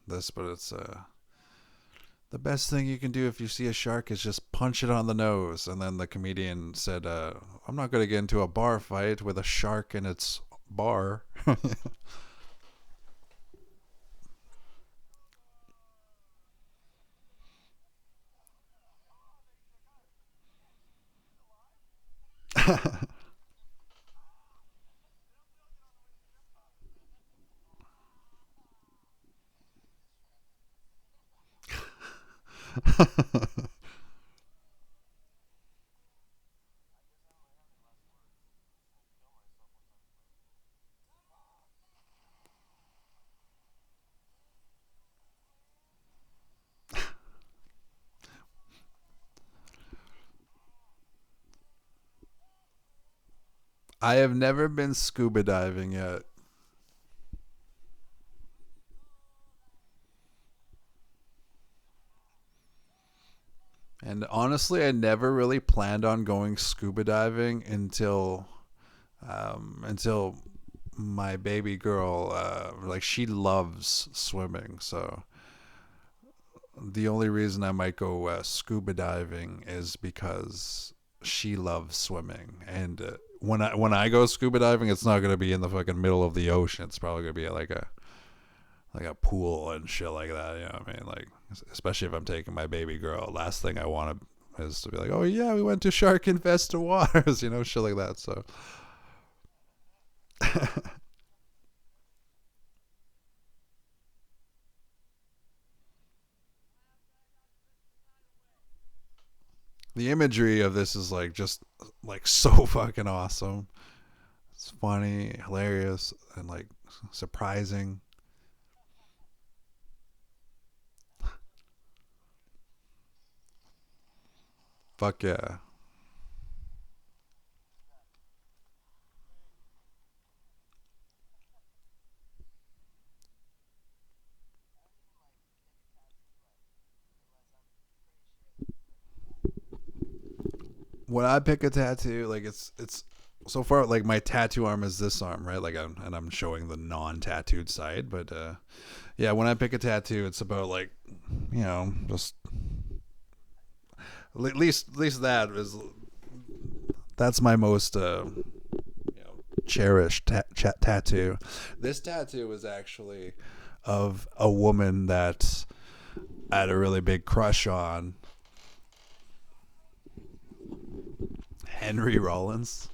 this, but it's the best thing you can do if you see a shark is just punch it on the nose. And then the comedian said, I'm not going to get into a bar fight with a shark in its bar. I have never been scuba diving yet. And honestly, I never really planned on going scuba diving until my baby girl, like she loves swimming. So the only reason I might go scuba diving is because she loves swimming. And when I go scuba diving, it's not gonna be in the fucking middle of the ocean. It's probably gonna be like a pool and shit like that. You know what I mean? Like, especially if I'm taking my baby girl, last thing I want to is to be like, oh yeah, we went to shark infested waters, shit like that. So the imagery of this is like just like so fucking awesome. It's funny, hilarious, and like surprising. Fuck yeah. When I pick a tattoo, like it's so far like my tattoo arm is this arm, right? Like I'm showing the non-tattooed side, but yeah, when I pick a tattoo, it's about like just at least that's my most cherished tattoo. This tattoo was actually of a woman that I had a really big crush on, Henry Rollins.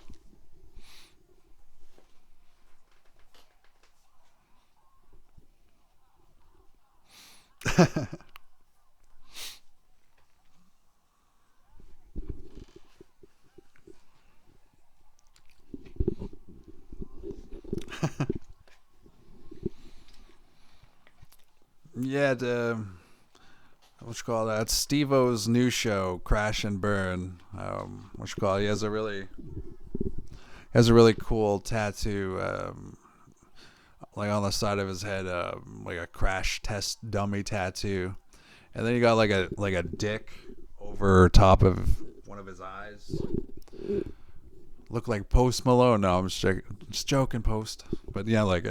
Yeah, what you call that? Steve-O's new show, Crash and Burn. What you call it? He has a really cool tattoo, like on the side of his head, like a crash test dummy tattoo, and then he got like a dick over top of one of his eyes. Look like Post Malone. No, I'm just joking, Post. But yeah, like,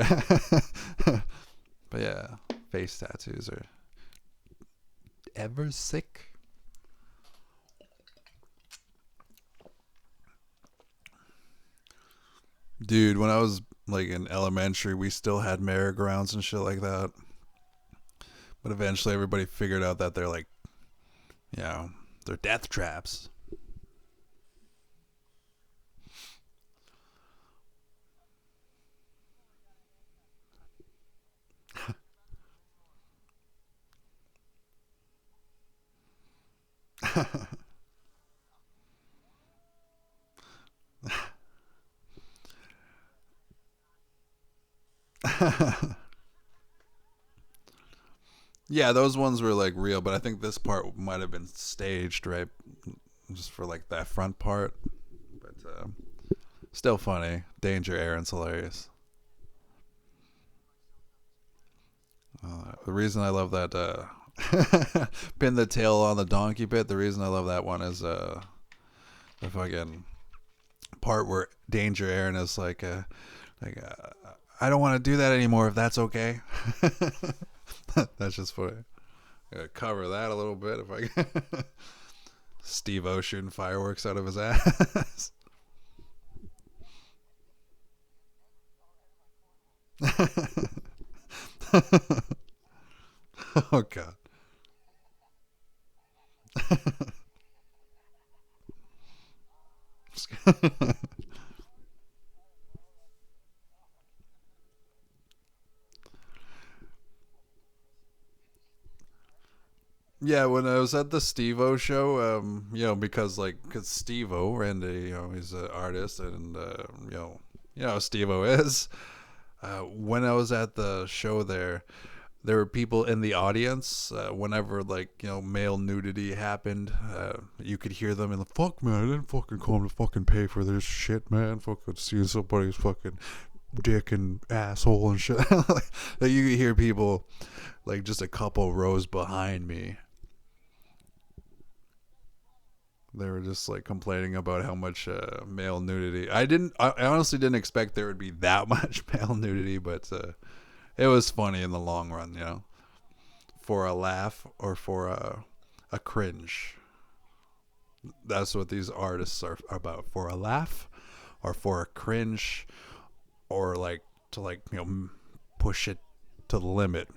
but yeah, face tattoos are ever sick. Dude, when I was like in elementary, we still had merry-go-rounds and shit like that. But eventually, everybody figured out that they're like, you know, they're death traps. Yeah, those ones were like real, but I think this part might have been staged, right? Just for like that front part. But still funny. Danger Aaron's hilarious. The reason I love that pin the tail on the donkey bit. The reason I love that one is the fucking part where Danger Aaron is like I don't want to do that anymore if that's okay. That's just funny. I gotta cover that a little bit if I can. Steve-O shooting fireworks out of his ass. Oh god. Yeah, when I was at the Steve-O show, because Steve-O, Randy, he's an artist, and how Steve-O is. When I was at the show there were people in the audience. Whenever male nudity happened, you could hear them in the fuck, man. I didn't fucking come to fucking pay for this shit, man. Fucking seeing somebody's fucking dick and asshole and shit. You could hear people just a couple rows behind me. They were just complaining about how much male nudity. I honestly didn't expect there would be that much male nudity, but it was funny in the long run, for a laugh or for a cringe. That's what these artists are about, for a laugh or for a cringe, or to push it to the limit,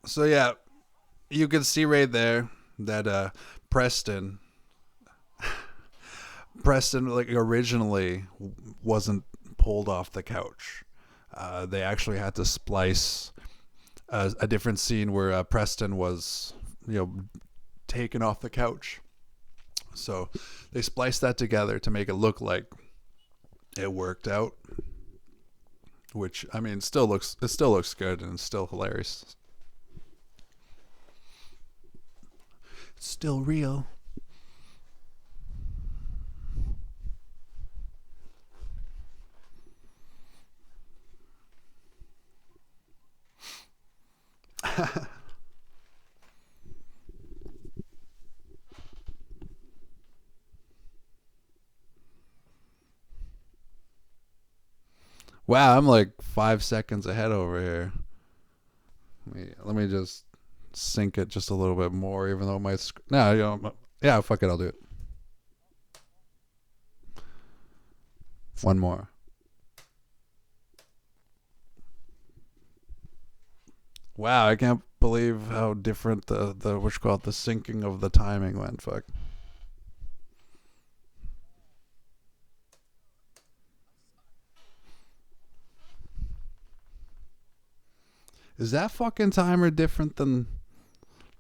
So yeah, you can see right there that Preston Preston originally wasn't pulled off the couch. They actually had to splice a different scene where Preston was taken off the couch. So they spliced that together to make it look like it worked out, which I mean still looks good and it's still hilarious. It's still real. Wow, I'm 5 seconds ahead over here. Let me just sync it just a little bit more, even though my no, yeah, fuck it, I'll do it. One more. Wow, I can't believe how different the what's called the syncing of the timing went. Fuck. Is that fucking timer different than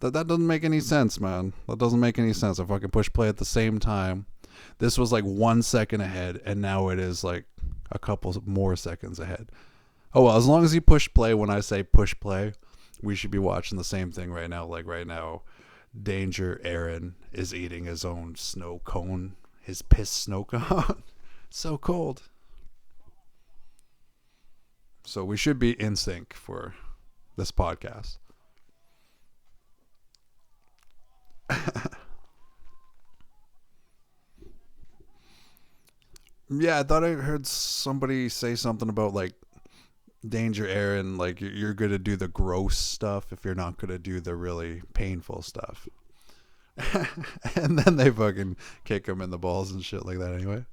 that? That doesn't make any sense, man. That doesn't make any sense. I fucking push play at the same time. This was 1 second ahead, and now it is a couple more seconds ahead. Oh well, as long as you push play when I say push play, we should be watching the same thing right now. Right now, Danger Ehren is eating his own snow cone, his piss snow cone. So cold. So we should be in sync for this podcast. Yeah, I thought I heard somebody say something about Danger Ehren, you're gonna do the gross stuff if you're not gonna do the really painful stuff. And then they fucking kick him in the balls and shit like that anyway.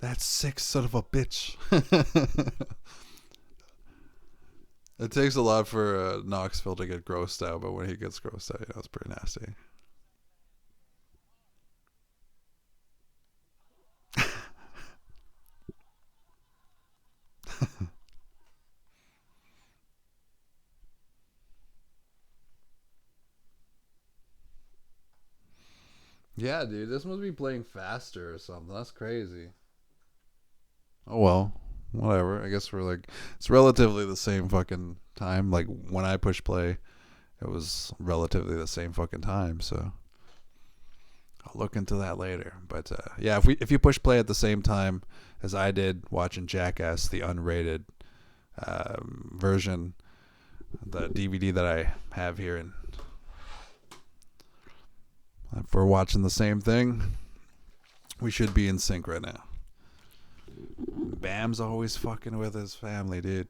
That sick son of a bitch. It takes a lot for Knoxville to get grossed out, but when he gets grossed out, it's pretty nasty. Yeah, dude, this must be playing faster or something. That's crazy. Oh well, whatever. I guess we're like, it's relatively the same fucking time. Like when I push play, it was relatively the same fucking time. So I'll look into that later. But yeah, if you push play at the same time as I did watching Jackass, the unrated version, the DVD that I have here, and if we're watching the same thing, we should be in sync right now. Bam's always fucking with his family, dude.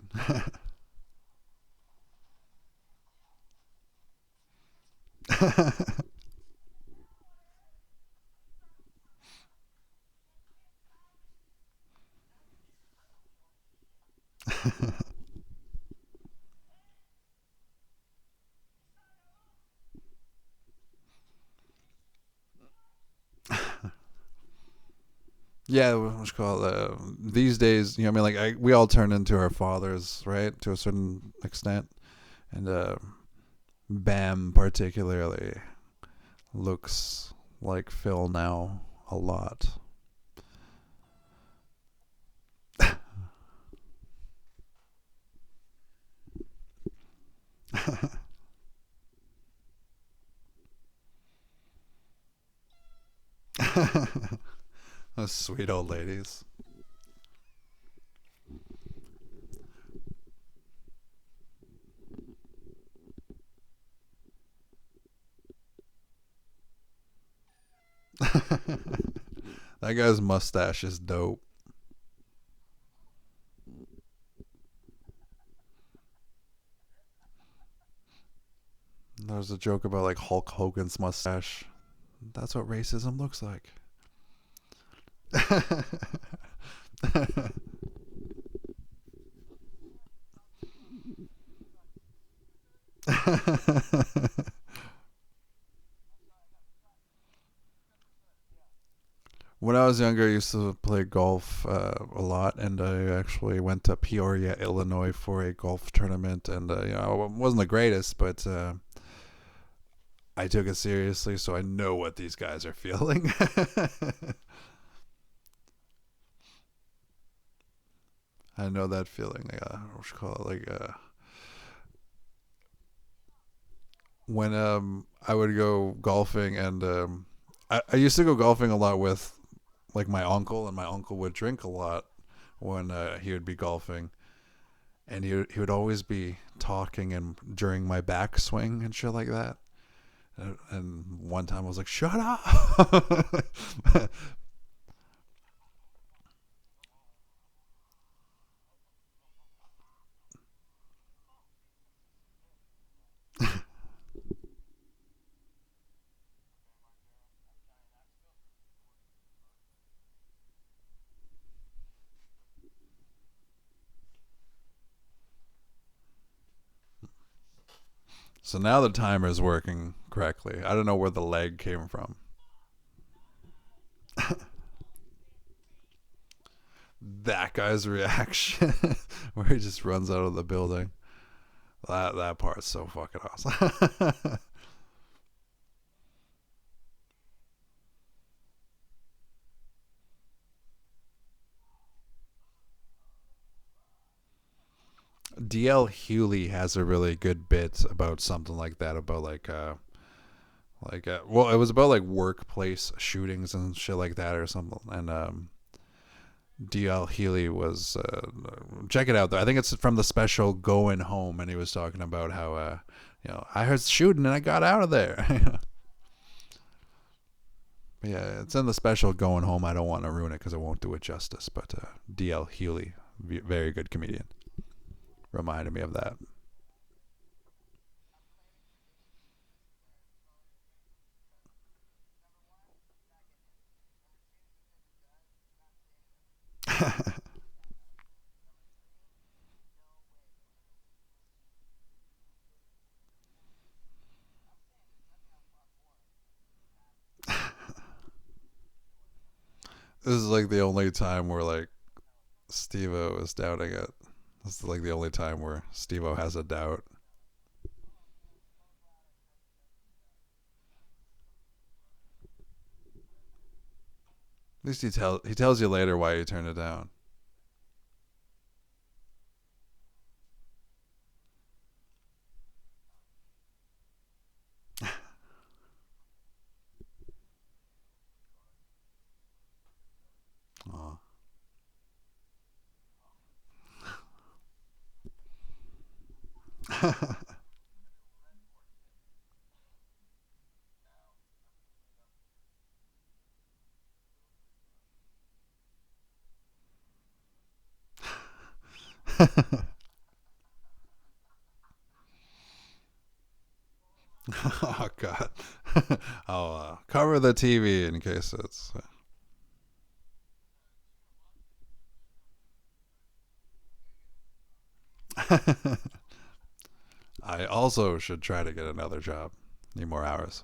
Yeah, what's called these days. You know, what I mean, like we all turn into our fathers, right, to a certain extent, and Bam particularly looks like Phil now a lot. Those sweet old ladies. That guy's mustache is dope. There's a joke about like Hulk Hogan's mustache. That's what racism looks like. When I was younger, I used to play golf a lot, and I actually went to Peoria, Illinois, for a golf tournament. And you know, I wasn't the greatest, but I took it seriously, so I know what these guys are feeling. I know that feeling. What you call it? Like when I would go golfing, and I used to go golfing a lot with like my uncle, and my uncle would drink a lot when he would be golfing, and he would always be talking and during my backswing and shit like that. And one time I was like, "Shut up!" So now the timer is working correctly. I don't know where the leg came from. That guy's reaction, where he just runs out of the building. That part's so fucking awesome. DL Hewley has a really good bit about something like that, about well, it was about like workplace shootings and shit like that or something. And DL Healy was check it out though. I think it's from the special Going Home, and he was talking about how you know, I heard shooting and I got out of there. Yeah, it's in the special Going Home. I don't want to ruin it because it won't do it justice. But DL Hewley, very good comedian, reminded me of that. This is like the only time where like Steve-O is doubting it. This is like the only time where Steve-O has a doubt. least he tells you later why he turned it down. Aw. Oh God. I'll cover the TV in case it's. I also should try to get another job. Need more hours.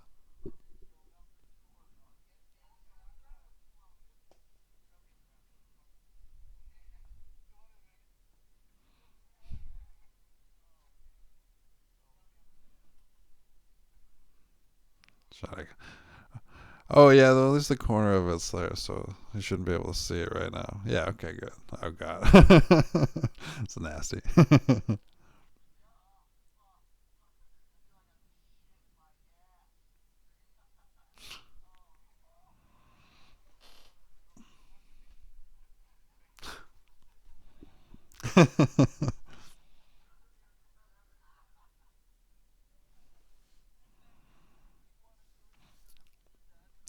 Should Oh yeah, though, at least the corner of it's there, so you shouldn't be able to see it right now. Yeah, okay, good. Oh God, it's nasty.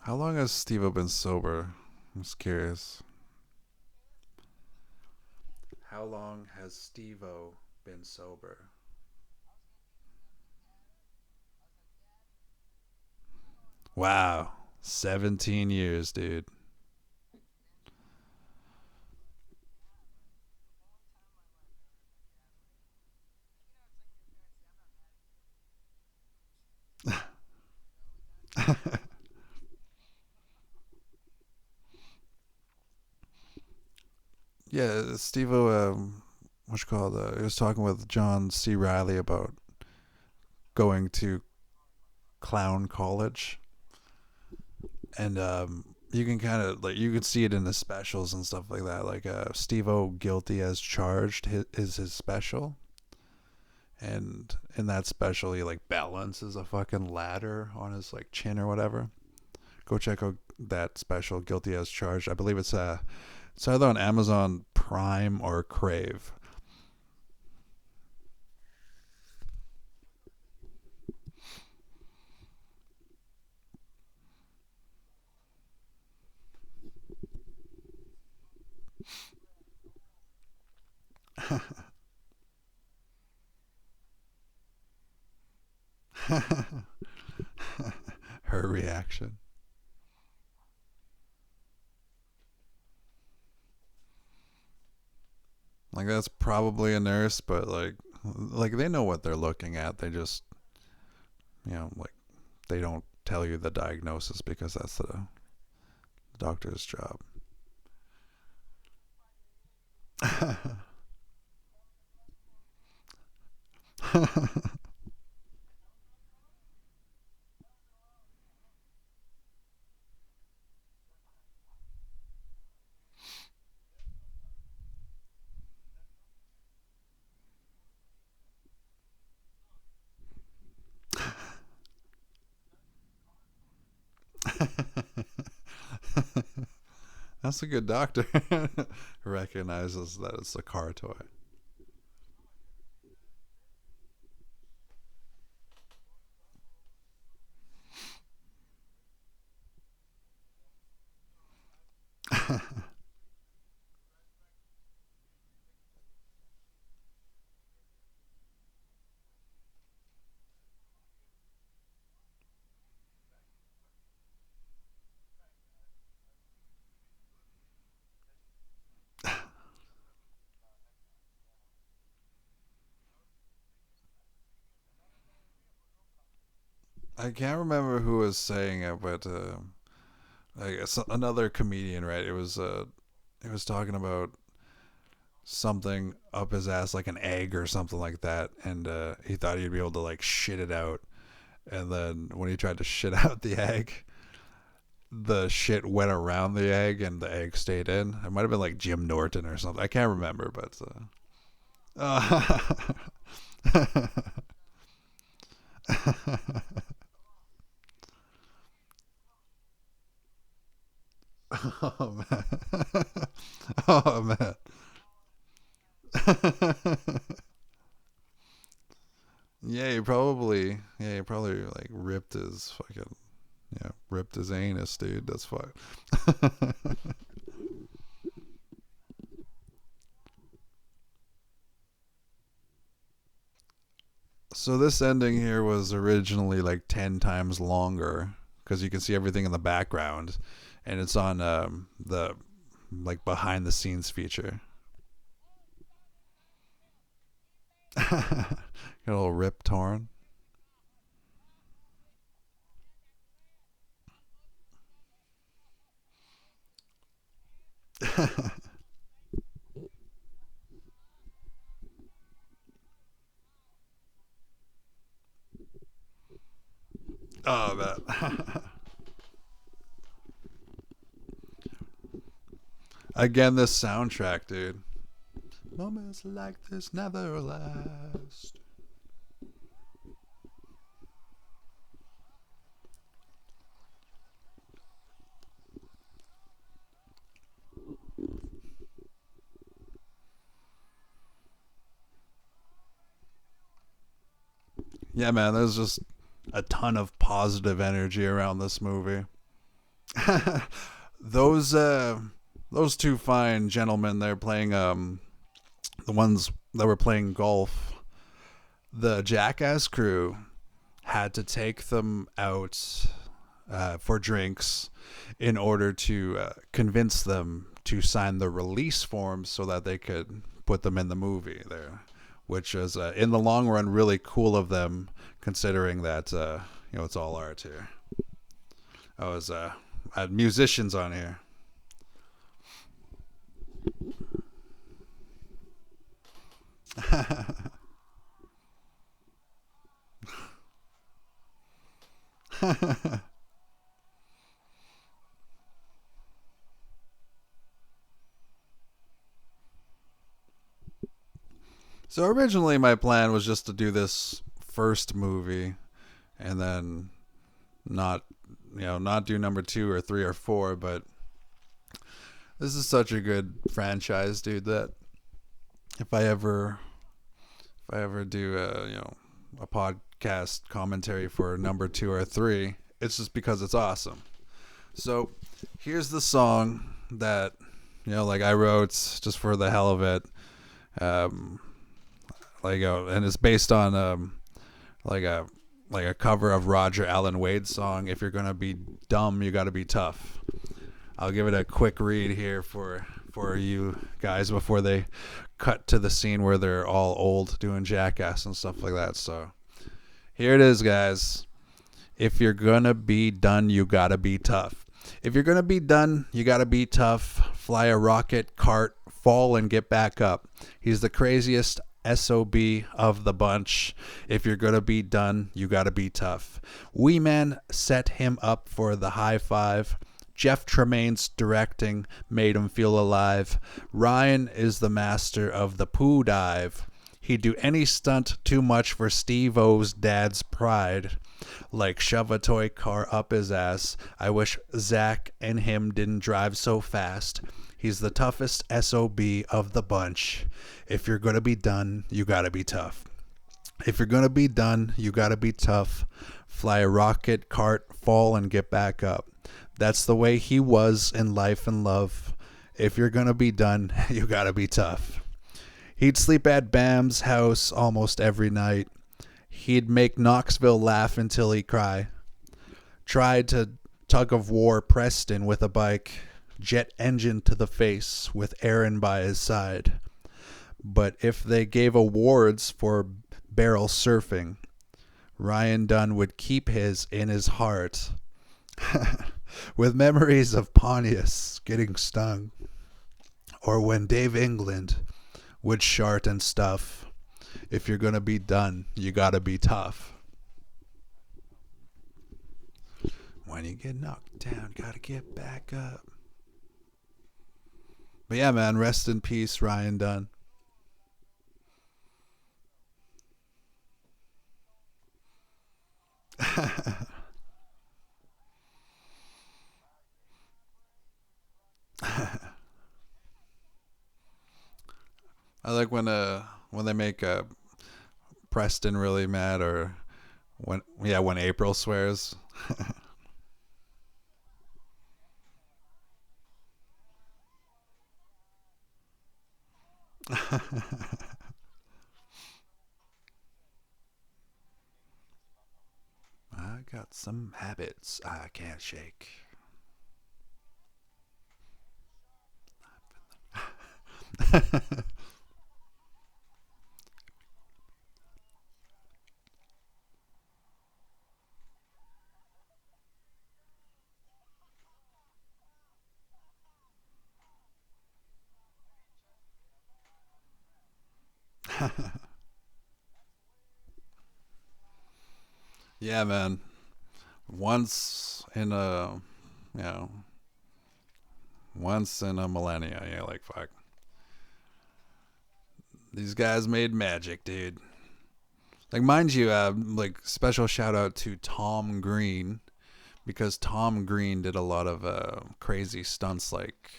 How long has Steve-O been sober? I'm just curious. How long has Steve-O been sober? Wow, 17 years, dude. Yeah, Steve-O, what you call it? He was talking with John C. Riley about going to clown college, and you can kind of like you can see it in the specials and stuff like that. Like Steve-O guilty as charged is his special, and in that special he like balances a fucking ladder on his like chin or whatever. Go check out that special, guilty as charged. I believe it's either on Amazon Prime or Crave. Her reaction. Like that's probably a nurse, but like they know what they're looking at. They just like they don't tell you the diagnosis because that's the doctor's job. That's a good doctor. Recognizes that it's a car toy. I can't remember who was saying it, but I guess another comedian, right? It was talking about something up his ass, like an egg or something like that, and he thought he'd be able to like shit it out, and then when he tried to shit out the egg, the shit went around the egg and the egg stayed in. It might have been like Jim Norton or something. I can't remember, but oh man. Oh man. Yeah, he probably like ripped his fucking, ripped his anus, dude. That's fine. So this ending here was originally like 10 times longer because you can see everything in the background, and it's on the like behind the scenes feature. Got a little rip torn. Oh man. Again, this soundtrack, dude. Moments like this never last. Yeah, man, there's just a ton of positive energy around this movie. those those two fine gentlemen, they're playing the ones that were playing golf. The Jackass crew had to take them out for drinks in order to convince them to sign the release forms so that they could put them in the movie there, which is in the long run really cool of them, considering that it's all art here. I had musicians on here. So originally my plan was just to do this first movie and then not not do number 2 or 3 or 4, but this is such a good franchise, dude, that if I ever do a podcast commentary for number 2 or 3, it's just because it's awesome. So here's the song that like I wrote just for the hell of it. And it's based on like a cover of Roger Allen Wade's song, "If You're Gonna Be Dumb, You Gotta Be Tough." I'll give it a quick read here for you guys before they cut to the scene where they're all old doing Jackass and stuff like that. So here it is, guys. If you're gonna be done, you gotta be tough. If you're gonna be done, you gotta be tough. Fly a rocket, cart, fall and get back up. He's the craziest SOB of the bunch. If you're gonna be done, you gotta be tough. Wee Man set him up for the high five. Jeff Tremaine's directing made him feel alive. Ryan is the master of the poo dive. He'd do any stunt too much for Steve-O's dad's pride. Like shove a toy car up his ass. I wish Zach and him didn't drive so fast. He's the toughest SOB of the bunch. If you're going to be done, you got to be tough. If you're going to be done, you got to be tough. Fly a rocket, cart, fall, and get back up. That's the way he was in life and love. If you're going to be done, you got to be tough. He'd sleep at Bam's house almost every night. He'd make Knoxville laugh until he'd cry. Tried to tug of war Preston with a bike. Jet engine to the face with Ehren by his side. But if they gave awards for barrel surfing, Ryan Dunn would keep his in his heart. With memories of Pontius getting stung, or when Dave England would shart and stuff. If you're gonna be done, you gotta be tough. When you get knocked down, gotta get back up. But yeah, man, rest in peace, Ryan Dunn. I like when they make Preston really mad, or when April swears. I got some habits I can't shake. Yeah, man. Once in a, you know, once in a millennia. Yeah, like fuck. These guys made magic, dude. Like, mind you, like special shout out to Tom Green, because Tom Green did a lot of crazy stunts like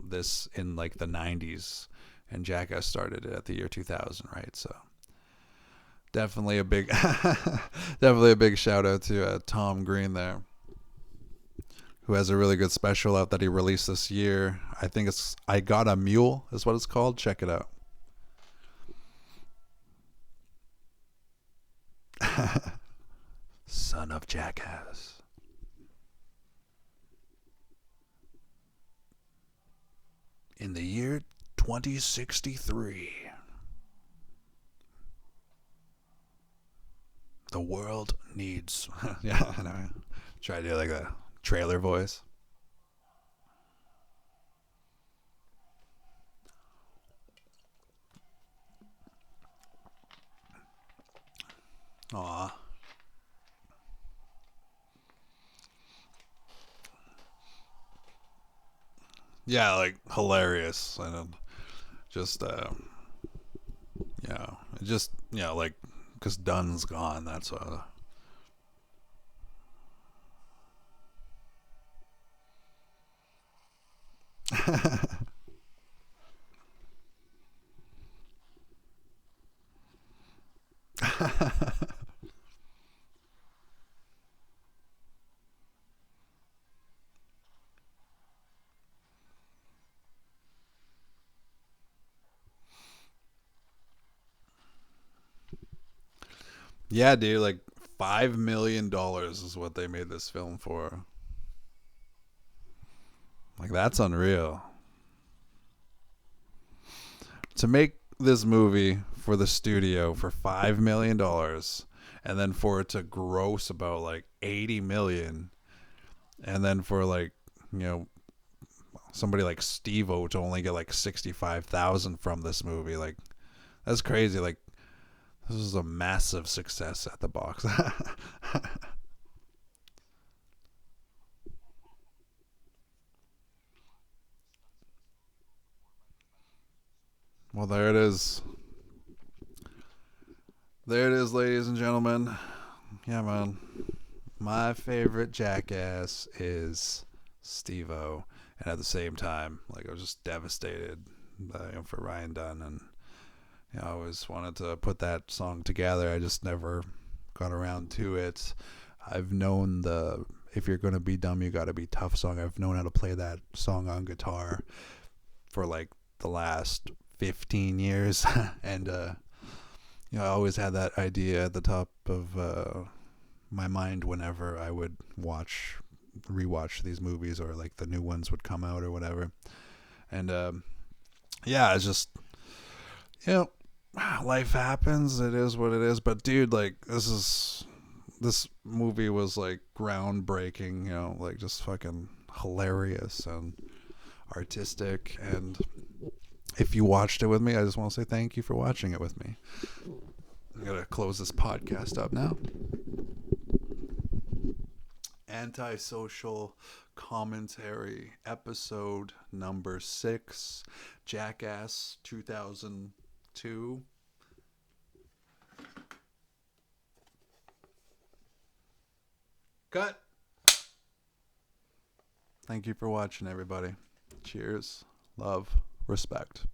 this in like the '90s, and Jackass started it at the year 2000, right? So definitely a big, definitely a big shout out to Tom Green there, who has a really good special out that he released this year. I think it's "I Got a Mule" is what it's called. Check it out. Son of Jackass. In the year 2063, the world needs. Yeah, I know. Try to do like a trailer voice. Aw. Yeah, like hilarious. And just, just, like, because Dunn's gone. That's why. Yeah, dude, like $5 million is what they made this film for. Like, that's unreal. To make this movie for the studio for $5 million, and then for it to gross about like 80 million, and then for like, you know somebody like Steve-O to only get like 65,000 from this movie, like, that's crazy. Like, this is a massive success at the box. Well, there it is. There it is, ladies and gentlemen. Yeah, man. My favorite Jackass is Steve-O. And at the same time, like, I was just devastated for Ryan Dunn. And I always wanted to put that song together. I just never got around to it. I've known the "If You're Gonna Be Dumb, You Gotta Be Tough" song. I've known how to play that song on guitar for like the last 15 years. And I always had that idea at the top of my mind whenever I would rewatch these movies, or like the new ones would come out or whatever. And it's just, life happens. It is what it is. But dude, like, this movie was like groundbreaking, like just fucking hilarious and artistic. And if you watched it with me, I just want to say thank you for watching it with me. I'm gonna close this podcast up now. Antisocial Commentary, episode number 6, Jackass 2002. Cut. Thank you for watching, everybody. Cheers, love, respect.